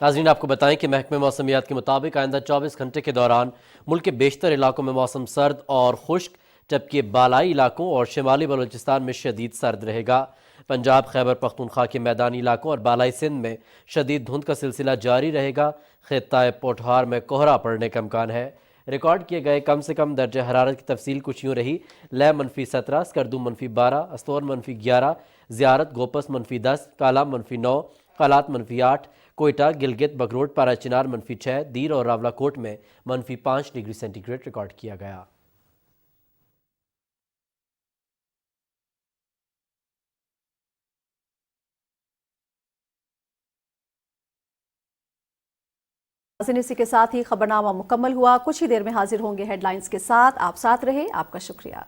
नाज़रीन, आपको बताएं कि महकमे मौसमियात के मुताबिक आइंदा 24 घंटे के दौरान मुल्क के बेशतर इलाकों में मौसम सर्द और खुश्क, जबकि बालाई इलाकों और शिमाली बलूचिस्तान में शदीद सर्द रहेगा। पंजाब, खैबर पख्तूनख्वा के मैदानी इलाकों और बालाई सिंध में शदीद धुंध का सिलसिला जारी रहेगा। खित्ता पोठहार में कोहरा पड़ने का इम्कान है। रिकॉर्ड किए गए कम से कम दर्ज हरारत की तफसील कुछ यूँ रही। लैब -17, स्कर्दू -12, अस्तोर -11, ज़ियारत गोपस -10, काला -9, कालात -8, कोयटा, गिलगित, बगरोट, पाराचिनार -6, दीर और रावलाकोट में -5 डिग्री सेंटीग्रेड रिकॉर्ड किया गया। इसी के साथ ही खबरनामा मुकम्मल हुआ। कुछ ही देर में हाजिर होंगे हेडलाइंस के साथ। आप साथ रहे, आपका शुक्रिया।